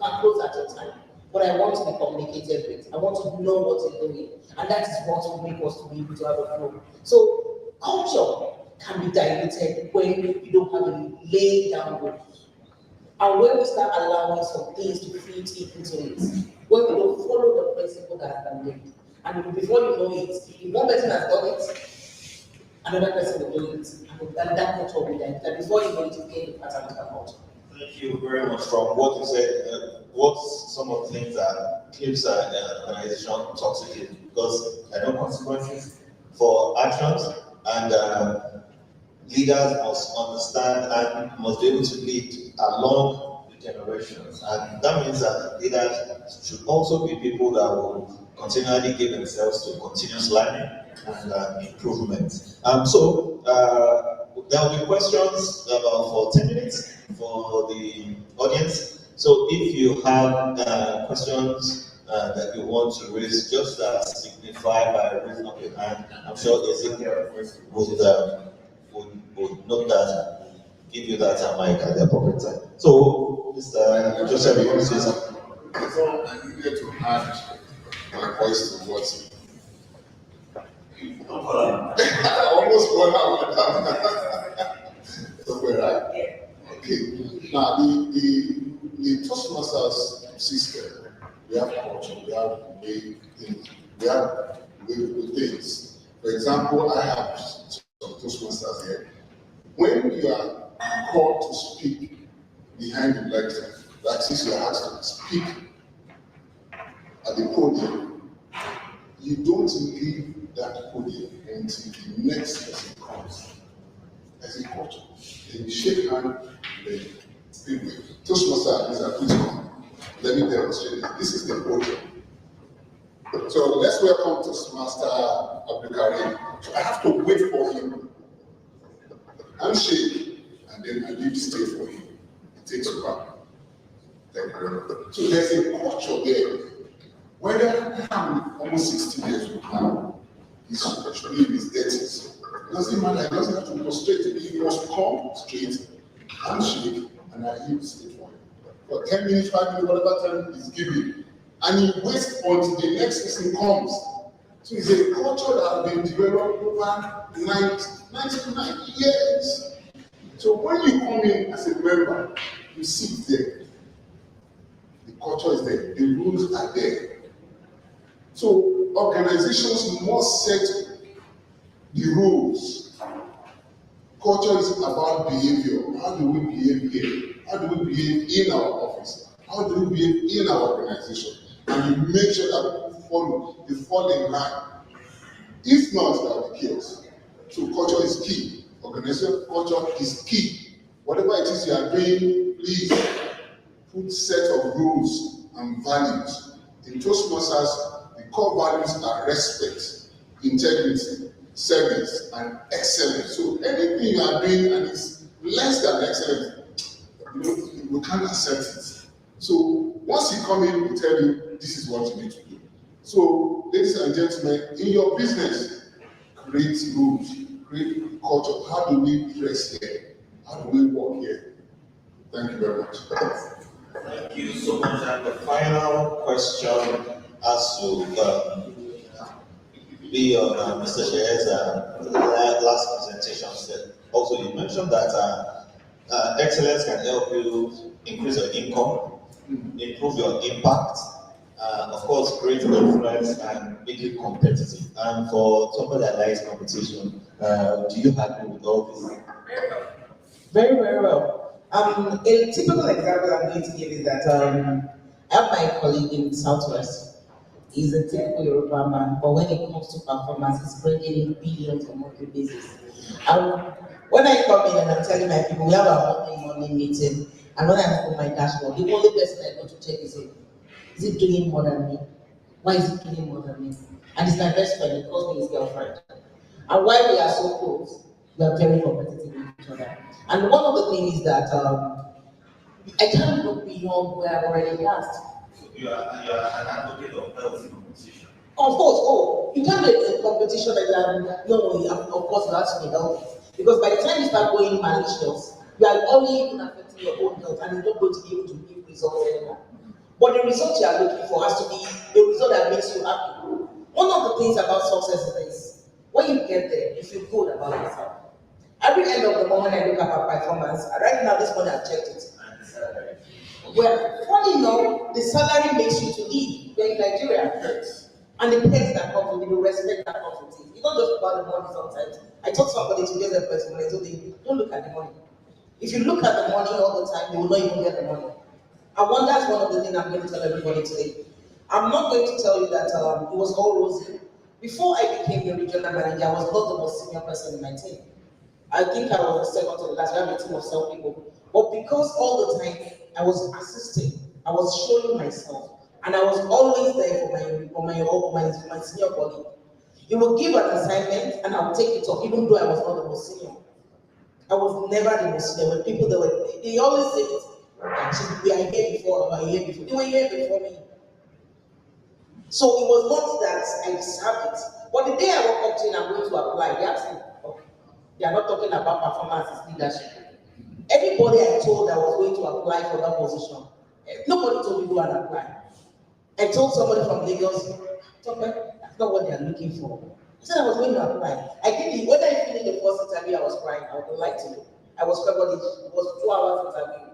can close at your time. but I want to be communicated with. I want to know what you're doing. And that is what will make us to be able to have a flow. So culture can be diluted when you don't have a laid down rules. And when we start allowing some things to fit into it, when we don't follow the principle that has been laid. And before you know it, if one person has done it, another person will do it. And that culture will be diluted. Before you know it, you gain the pattern of that culture. Thank you very much. From what you said, what's some of the things that keeps an organization toxic? Because I know consequences for actions, and leaders must understand and must be able to lead along the generations. And that means that leaders should also be people that will continually give themselves to continuous learning and improvement. So there will be questions for 10 minutes for the audience. So if you have questions that you want to raise, just signify by raising up your hand. I'm sure Ezekiel would note that, give you that mic at the appropriate time. So, Mr. Joseph, you want to say something? So I needed to add my voice to what I almost got out. Somewhere, right? Yeah. Okay. Now the Toastmasters system, we have culture, we have way things, we have way to do things. For example, I have some Toastmasters here. When you are called to speak behind the lectern, like since you are asked to speak at the podium, you don't leave that podium until the next person comes. As a culture, then you shake hand, then speak with. Toastmaster is a please. Let me demonstrate it. This is the podium. So let's welcome Toastmaster Abdulkarim. So I have to wait for him. Handshake, and then I leave the stage for him. It takes over. Thank you very much. So there's a culture there. Whether I'm almost 60 years old now, he's in his 30s. It doesn't matter, he doesn't have to go straight. He must come straight, handshake, and I leave the stage for him. For 10 minutes, 5 minutes, whatever time he's giving. And he waits until the next person comes. So it's a culture that has been developed over 99 years. So when you come in as a member, you sit there. The culture is there. The rules are there. So organizations must set the rules. Culture is about behavior. How do we behave here? How do we behave in our office? How do we behave in our organization? And you make sure that people fall in line. If not, there will be chaos. So culture is key. Organizational culture is key. Whatever it is you are doing, please put set of rules and values. In Toastmasters, the core values are respect, integrity, service, and excellence. So anything you are doing and it's less than excellence, we can't accept it. So once you come in, we tell you this is what you need to do. So, ladies and gentlemen, in your business, create rules, create culture. How do we dress here? How do we walk here? Thank you very much. Thank you so much. And the final question has to be on Mr. Shea's last presentation. Also, you mentioned that excellence can help you increase your income, improve your impact, of course, create influence and make you competitive. And for somebody that likes competition, do you agree with all this? Very, very well. A typical example I'm going to give is that I have my colleague in Southwest. He's a typical Yoruba man, but when it comes to performance, he's bringing in billions on a monthly basis. When I come in and I'm telling my people, we have a morning meeting, and when I open my dashboard, the only person I go to check is him. Is he doing more than me? Why is he doing more than me? And it's my best friend, he calls me his girlfriend. And why we are so close, we are very competitive with each other. And one of the things is that I can't look beyond where I've already passed. So you are an advocate of healthy competition. Of course, you can't make a competition that of course you have to be healthy. Because by the time you start going malicious, you are only even affecting your own health and you're not going to be able to give results anymore. But the result you are looking for has to be a result that makes you happy. One of the things about success is this: when you get there, you feel good about yourself. Every end of the morning, I look at my performance. Right now, this morning I checked it. Well, funny enough, the salary makes you to live. You're in Nigeria. And the perks that come with it, the respect that comes with it. It's not just about the money sometimes. I told somebody to get their person, I told them, don't look at the money. If you look at the money all the time, you will not even get the money. I wonder that's one of the things I'm going to tell everybody today. I'm not going to tell you that it was all rosy. Before I became the regional manager, I was not the most senior person in my team. I think I was the second to the last. We have a team of 7 people. But because all the time I was assisting, I was showing myself, and I was always there for my senior colleague. He would give an assignment and I would take it up, even though I was not the most senior. I was never the most senior. When people they always say it. We are here before, we are here before. They were here before me. So it was not that I deserved it. But the day I walk up to you and I'm going to apply, they asked me, okay, they are not talking about performance, it's leadership. Everybody I told I was going to apply for that position, nobody told me go and apply. I told somebody from Lagos, that's not what they are looking for. I said I was going to apply. I did it. When I finished the first interview, I was crying. I would like to. I was crying, but it was 2 hours interview.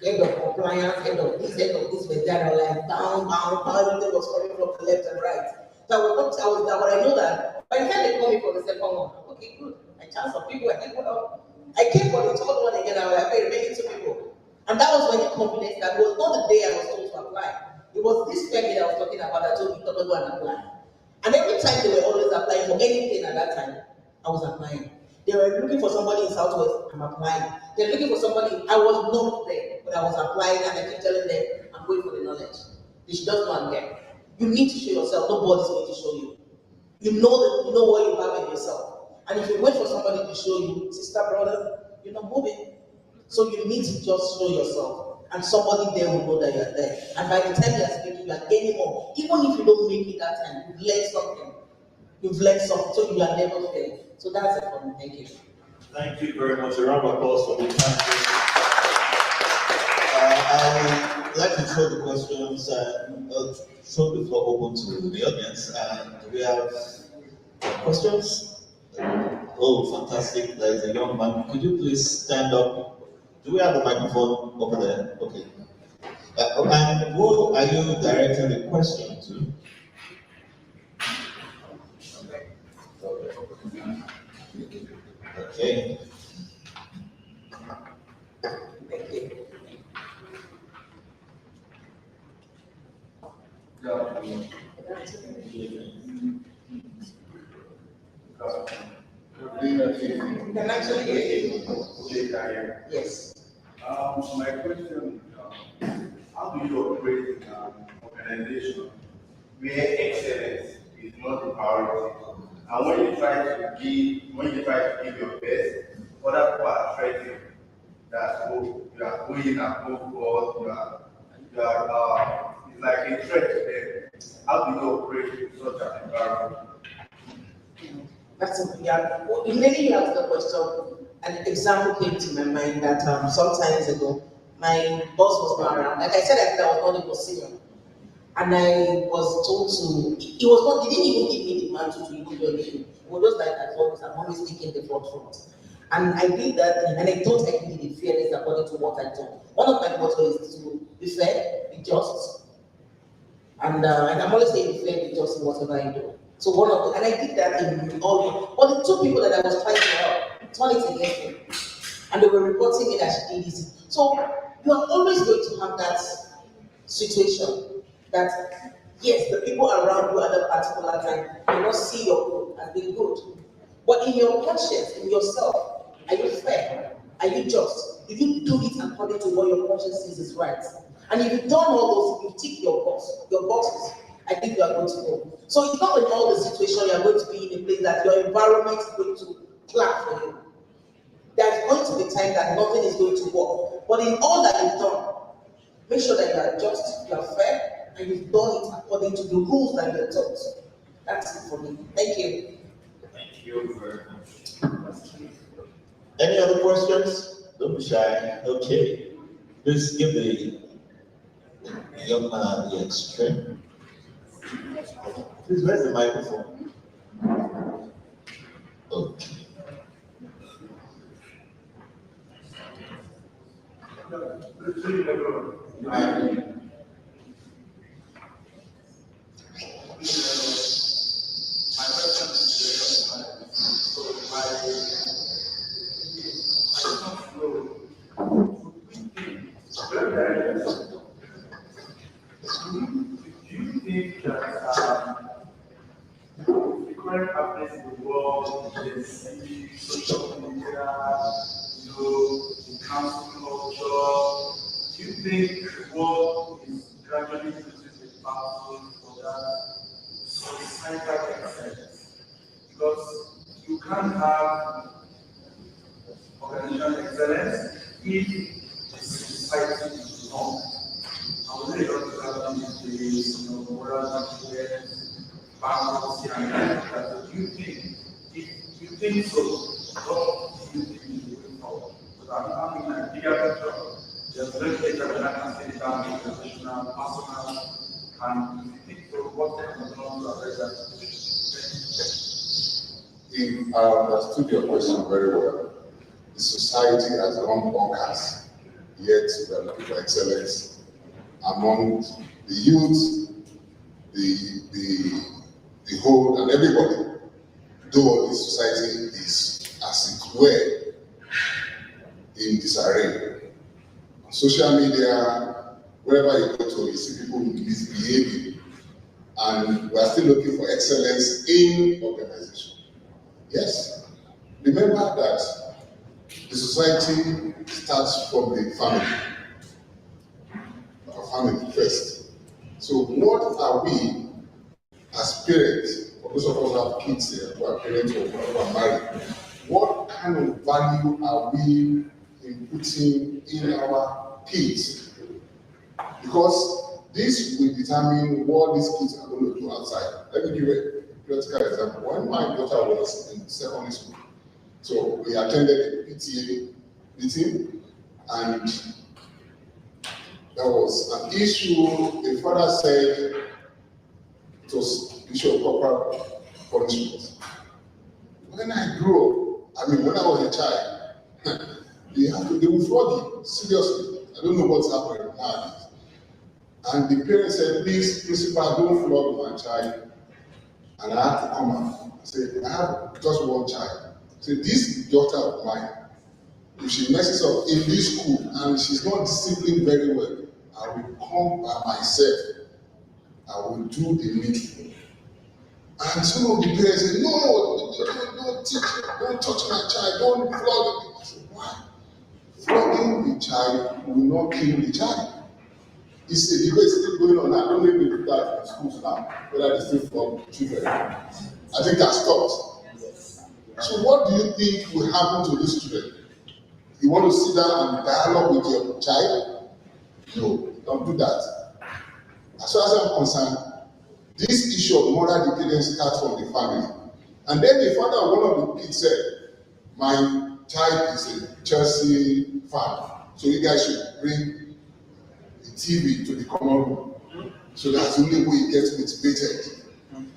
End of compliance, end of this, with that. I was like down, everything was coming from the left and right. So but I know that by the time they call me for the second one, okay, good. I chance some people, I came for the third one again, I was like, okay, make it 2 people. And that was when the confidence, that was not the day I was told to apply. It was this family that I was talking about that told me to go and apply. And every time they were always applying for anything at that time, I was applying. They were looking for somebody in Southwest, I'm applying. They're looking for somebody, I was not there, but I was applying, and I keep telling them, I'm going for the knowledge. They should just know I'm there. You need to show yourself, nobody's going to show you. You know what you have in yourself. And if you wait for somebody to show you, sister, brother, you're not moving. So you need to just show yourself. And somebody there will know that you're there. And by the time you're speaking, you're gaining more. Even if you don't make it that time, you've learned something. So you are never failed. So that's it for me. Thank you. Thank you very much. A round of applause for the time. I would like to throw the questions and throw the floor open to the audience. Do we have questions? Oh, fantastic. There is a young man. Could you please stand up? Do we have a microphone over there? Okay. And who are you directing the question to? Okay. Can actually hear you. Yes. My question is, how do you operate in an organization where excellence is not a priority? And when you try to give your best, other people are threatening that you are going above God, it's like a threat to them. How do you operate in such an environment? That's a, yeah. Immediately you asked the question, an example came to my mind that some times ago, my boss was not around. Like I said, I was not even senior. And I was told to, he didn't even give me the mantle to even do anything. It was just like I'm always taking the front. And I did that thing, and I thought I did it fairness according to what I thought. One of my mottos is to be fair, be just. And I'm always saying be fair, be just in whatever I do. So and I did that in all, but the 2 people that I was trying to help, turned it against me. And they were reporting me that she did this. So you are always going to have that situation that, yes, the people around you at that particular time may not see your good as being good. But in your conscience, in yourself, are you fair? Are you just? If you do it according to what your conscience says is right, and if you've done all those, you tick your boxes, I think you are going to go. So it's not in all the situations you are going to be in a place that your environment is going to clap for you. There's going to be time that nothing is going to work. But in all that you've done, make sure that you are just, you are fair, and you've done it according to the rules that you're taught. That's it for me. Thank you. Thank you very much. Any other questions? Don't be shy. Okay. Please give the young man at the extreme. Please, where's the microphone? Okay. Do you think that the current happenings in the world, the social media, the council culture, do you think the world is gradually losing the battle for that societal excellence? Because you can't have organizational excellence if the society is wrong. I was really not developing these moral influence, bankruptcy, and that. Do you think, if you think so, what do you think is the way forward? Because I'm having a bigger picture. There's very little that I can say down to professional, personal, and if you think so, what kind of norms to address that situation? If I understood your question very well, the society has gone bonkers, yet we are looking for excellence among the youth, the whole, and everybody. Though the society is, as it were, in disarray. On social media, wherever you go to, you see people misbehaving, and we are still looking for excellence in organization. Yes, remember that the society starts from the family. Our family first. So what are we as parents, for those of us who have kids here, who are parents or who are married, what kind of value are we inputting in our kids? Because this will determine what these kids are going to do outside. Let me give a practical example. When my daughter was in secondary school, so we attended a PTA meeting, and there was an issue. The father said it was issue of corporal punishment. When I grew up, when I was a child, they would flog you, seriously. I don't know what's happening nowadays. And the parents said, please, principal, don't flog my child. And I had to come out. I said, I have just one child. I said, this daughter of mine, if she messes up in this school and she's not disciplined very well, I will come by myself. I will do the needful. And some of the parents say, no, don't teach, don't touch my child, don't flog him. I said, why? Flogging the child will not kill the child. It's a debate still going on. I don't know if they do that in schools now, whether they still flog children. I think that stopped. So what do you think will happen to these children? You want to sit down and dialogue with your child? No, don't do that. As far as I'm concerned, this issue of moral decadence starts from the family. And then the father of one of the kids said, my child is a Chelsea fan, so you guys should bring the TV to the common room. So that's the only way he gets motivated.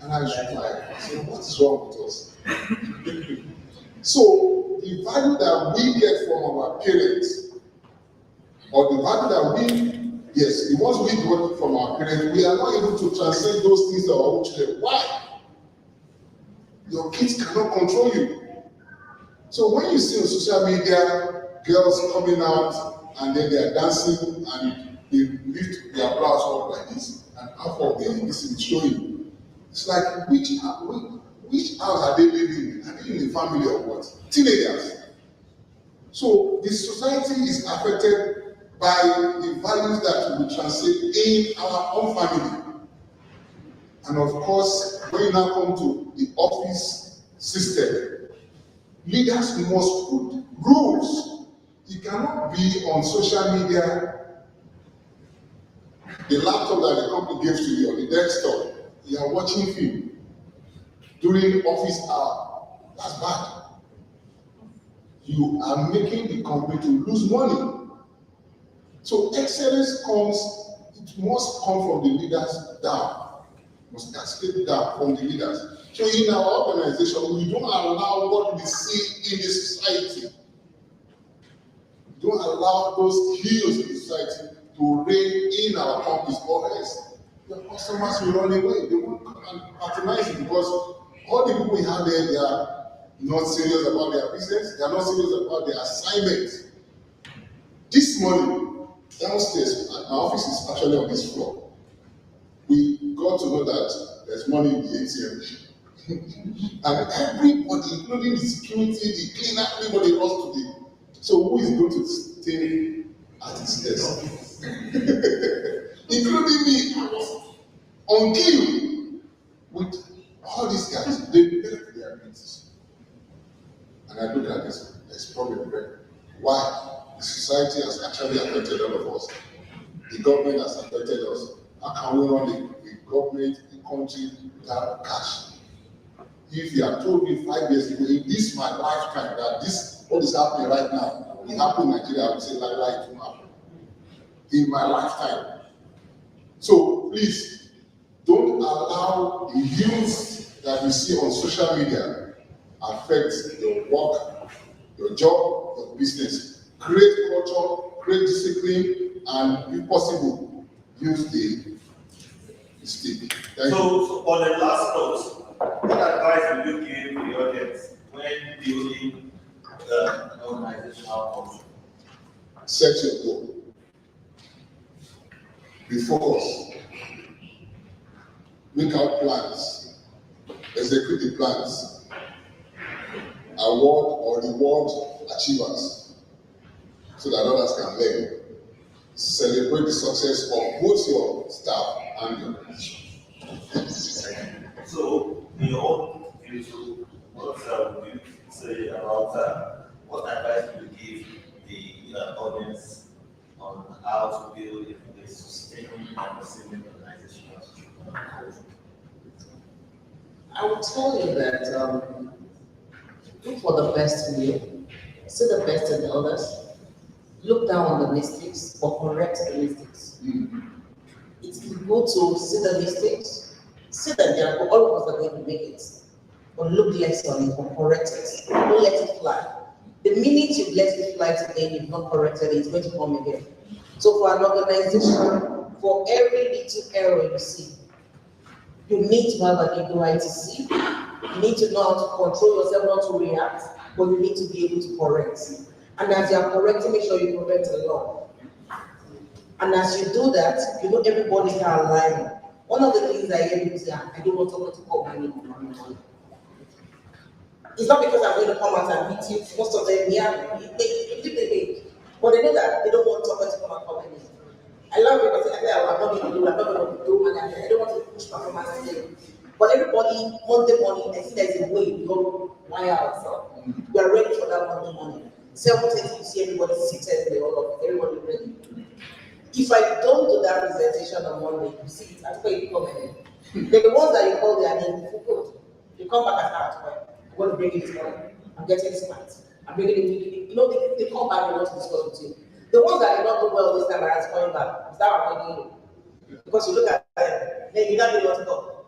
And I should like, say, what is wrong with us? So the value that we get from our parents, or the value that the ones we got from our parents, we are not able to translate those things to our own children. Why? Your kids cannot control you. So when you see on social media girls coming out and then they are dancing and they lift their blouse up like this, and half of this is showing, it's like which house are they living in? Are they in a family or what? Teenagers. So the society is affected by the values that we translate in our own family. And of course, when you now come to the office system, leaders must put rules. You cannot be on social media, the laptop that the company gives to you on the desktop, you are watching film during office hour. That's bad. You are making the company to lose money. So excellence comes it must come from the leaders down. It must cascade down from the leaders. So in our organization, we don't allow what we see in the society. We don't allow those heroes in the society to reign in our companies, or else the customers will run away. They won't come and patronize it, because all the people we have there, they are not serious about their business, they are not serious about their assignments. This morning, downstairs, my office is actually on this floor. We got to know that there's money in the ATM machine. And everybody, including the security, the cleaner, everybody runs to the. So who is going to stay at his desk? Including me, I was on queue with all these guys. They paid their bills. And I look at this, there's problem there. Why? The society has actually affected all of us. The government has affected us. How can we run the government, the country without cash? If you have told me 5 years ago, in this my lifetime, that this what is happening right now will happen in Nigeria, I would say it won't happen. In my lifetime. So please, don't allow the youth that you see on social media affect your work, your job, your business. Create culture, create discipline, and if possible, use the stick. So on the last note, what advice would you give to the audience when building the organizational culture? Set your goal. Be focused. Make out plans. Execute the plans. Award or reward achievers so that others can learn. Celebrate the success of both your staff and your organization. So, in your own view, what would you say about what advice would you give the audience on how to build a sustaining and resilient organizational culture? I will tell you that look for the best in you, see the best in others, look down on the mistakes, but correct the mistakes. It's good to see the mistakes, see that there are all of us are going to make it, but look less on it, but correct it. Don't let it fly. The minute you let it fly today, you've not corrected it, it's going to come again. So for an organization, for every little error you see, you need to have an ego to see. You need to know how to control yourself, not to react, but you need to be able to correct. And as you are correcting, make sure you correct a lot. And as you do that, you know everybody's aligning. One of the things I hear people say, I don't want someone to call my name on my money. It's not because I'm going to come out and meet you. Most of them, yeah, they but they know that they don't want someone to come and call my name. I love it because I say, I'm not going to do, I'm not going to do, and I don't want to push performance again. But everybody, Monday morning, I think there's a way we don't wire ourselves. We are ready for that Monday morning. 7:30, you see everybody seated, they all up, everybody ready. If I don't do that presentation on Monday, you see it, that's where you come in. They're the ones that you call their name, if you could. You come back at that, I'm going to bring it this morning. I'm getting smart. I'm bringing it, you know, they come back and want to discuss with you. The ones that did not do well this time around is coming back. Is that what I'm doing? Because you look at them, then you don't really want to go.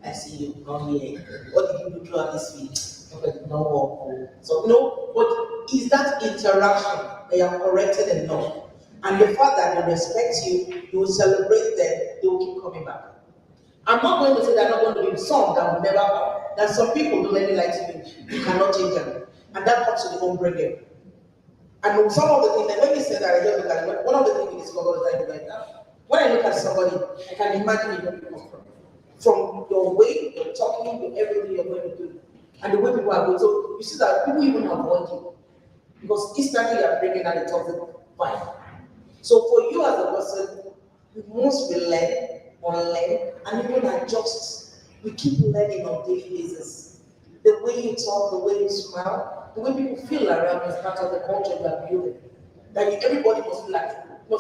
I see you come here. What did you do throughout this week? Okay, no. So, you know, but is that interaction they are corrected enough? And the fact that they respect you, you will celebrate them, they will keep coming back. I'm not going to say that I'm not going to be some that will never come. That some people don't let me like you, you cannot change them. And that comes to the home bringing. And some of the things, that when you say that, I just look at it, one of the things we discovered is that like that. When I look at somebody, I can imagine where you come from. From your way, your talking, your everything you're going to do, and the way people are going. So you see that people even avoid you. Because instantly you are bringing out the toxic vibe. So for you as a person, you must learn, and even adjust. We keep learning on a daily basis. The way you talk, the way you smile, the way people feel around is part of the culture you are building. That everybody must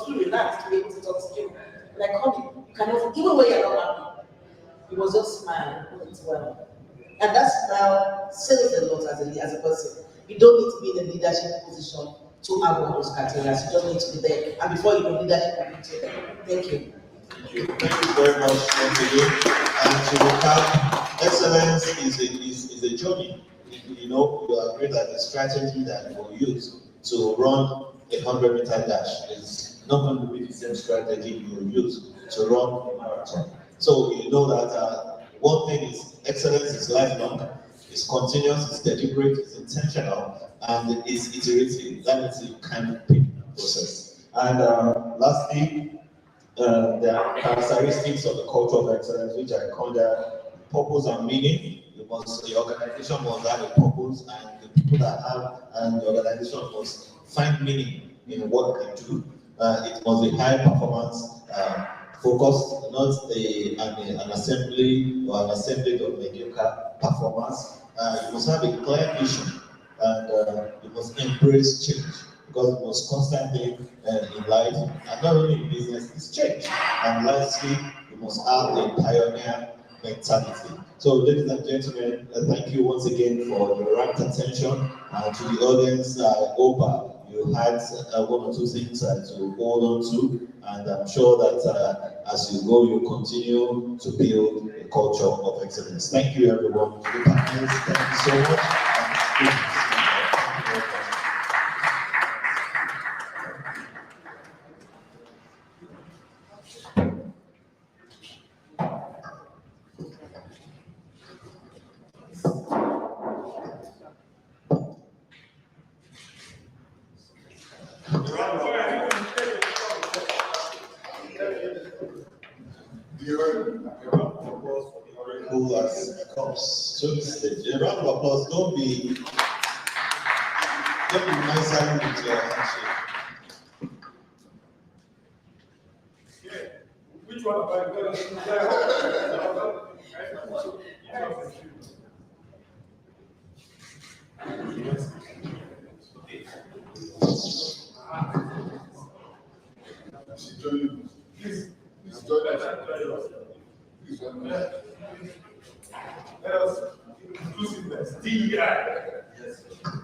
feel relaxed to be able to talk to you. Like, come, you cannot, even when you're not happy, you must just smile and put it well. And that smile says a lot as a person. You don't need to be in a leadership position to have all those criteria. You just need to be there. And before you know, leadership will be there. Thank you. Thank you very much once again. And to recap, excellence is a journey. You know, you agree that the strategy that you will use to run a 100-meter dash is not going to be the same strategy you will use to run a marathon. So you know that one thing is excellence is lifelong, it's continuous, it's deliberate, it's intentional, and it's iterative. That means you can pick process. And lastly, there are characteristics of the culture of excellence, which I call purpose and meaning. The organization must have a purpose, and the people that have, and the organization must find meaning in what they do. It must be high performance focused, not an assembly or an assembly of mediocre performance. You must have a clear vision, and you must embrace change, because the most constant thing in life, and not only in business, is change. And lastly, you must have a pioneer mentality. So, ladies and gentlemen, thank you once again for your rapt attention. To the audience, I hope you had one or two things to hold on to, and I'm sure that as you go, you continue to build a culture of excellence. Thank you, everyone. To the partners, thank you so much. Who has comes to the stage. A round of applause. Don't be nicer with your handshake. Which one am I going Let us inclusiveness, DEI,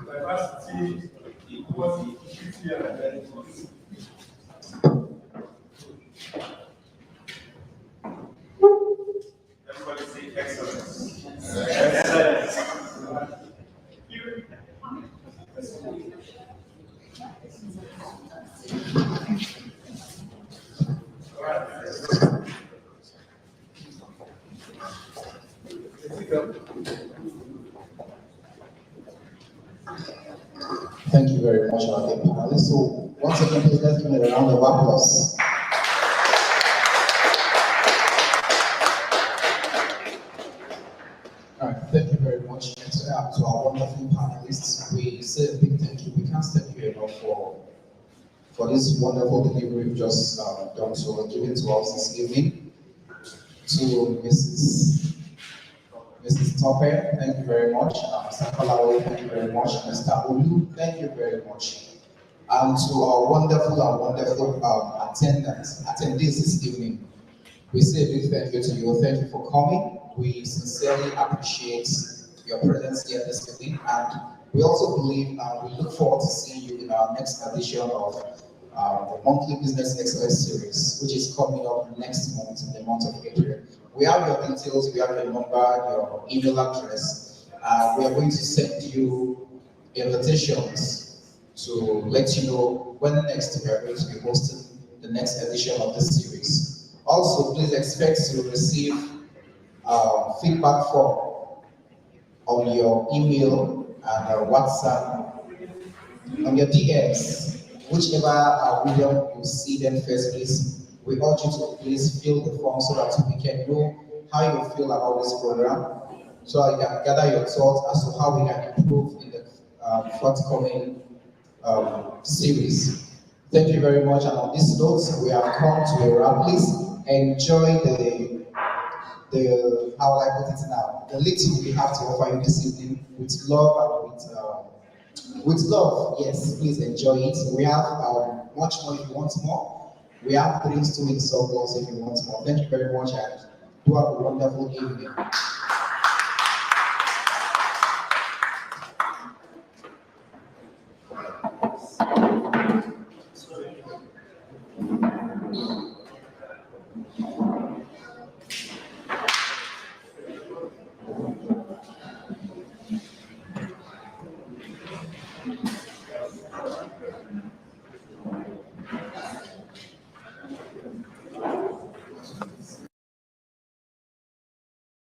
diversity, equality, equity, and identity. Everybody say excellence. Excellence. Thank you very much, our panelists. So once again, please let's give it a round of applause. All right, thank you very much. And to our wonderful panelists, we say a big thank you. We can't thank you enough for this wonderful delivery you've just done to given to us this evening. To Mrs. Tope, thank you very much. Mr. Kolawe, thank you very much. Mr. Olu, thank you very much. And to our wonderful attendees this evening, we say a big thank you to you. Thank you for coming. We sincerely appreciate your presence here this evening, and we also believe we look forward to seeing you in our next edition of the monthly business excellence series, which is coming up next month, in the month of April. We have your details, we have your number, your email address. We are going to send you invitations to let you know when next we are going to be hosting the next edition of this series. Also, please expect to receive feedback form on your email and WhatsApp, on your DMs, whichever medium you see them first, please. We urge you to please fill the form so that we can know how you feel about this program, so I can gather your thoughts as to how we can improve in the forthcoming series. Thank you very much. And on this note, we have come to a wrap. Please enjoy the how will I put it now? The little we have to offer you this evening with love and with love. Yes, please enjoy it. We have much more if you want more. We have drinks to in circles if you want more. Thank you very much, and do have a wonderful evening.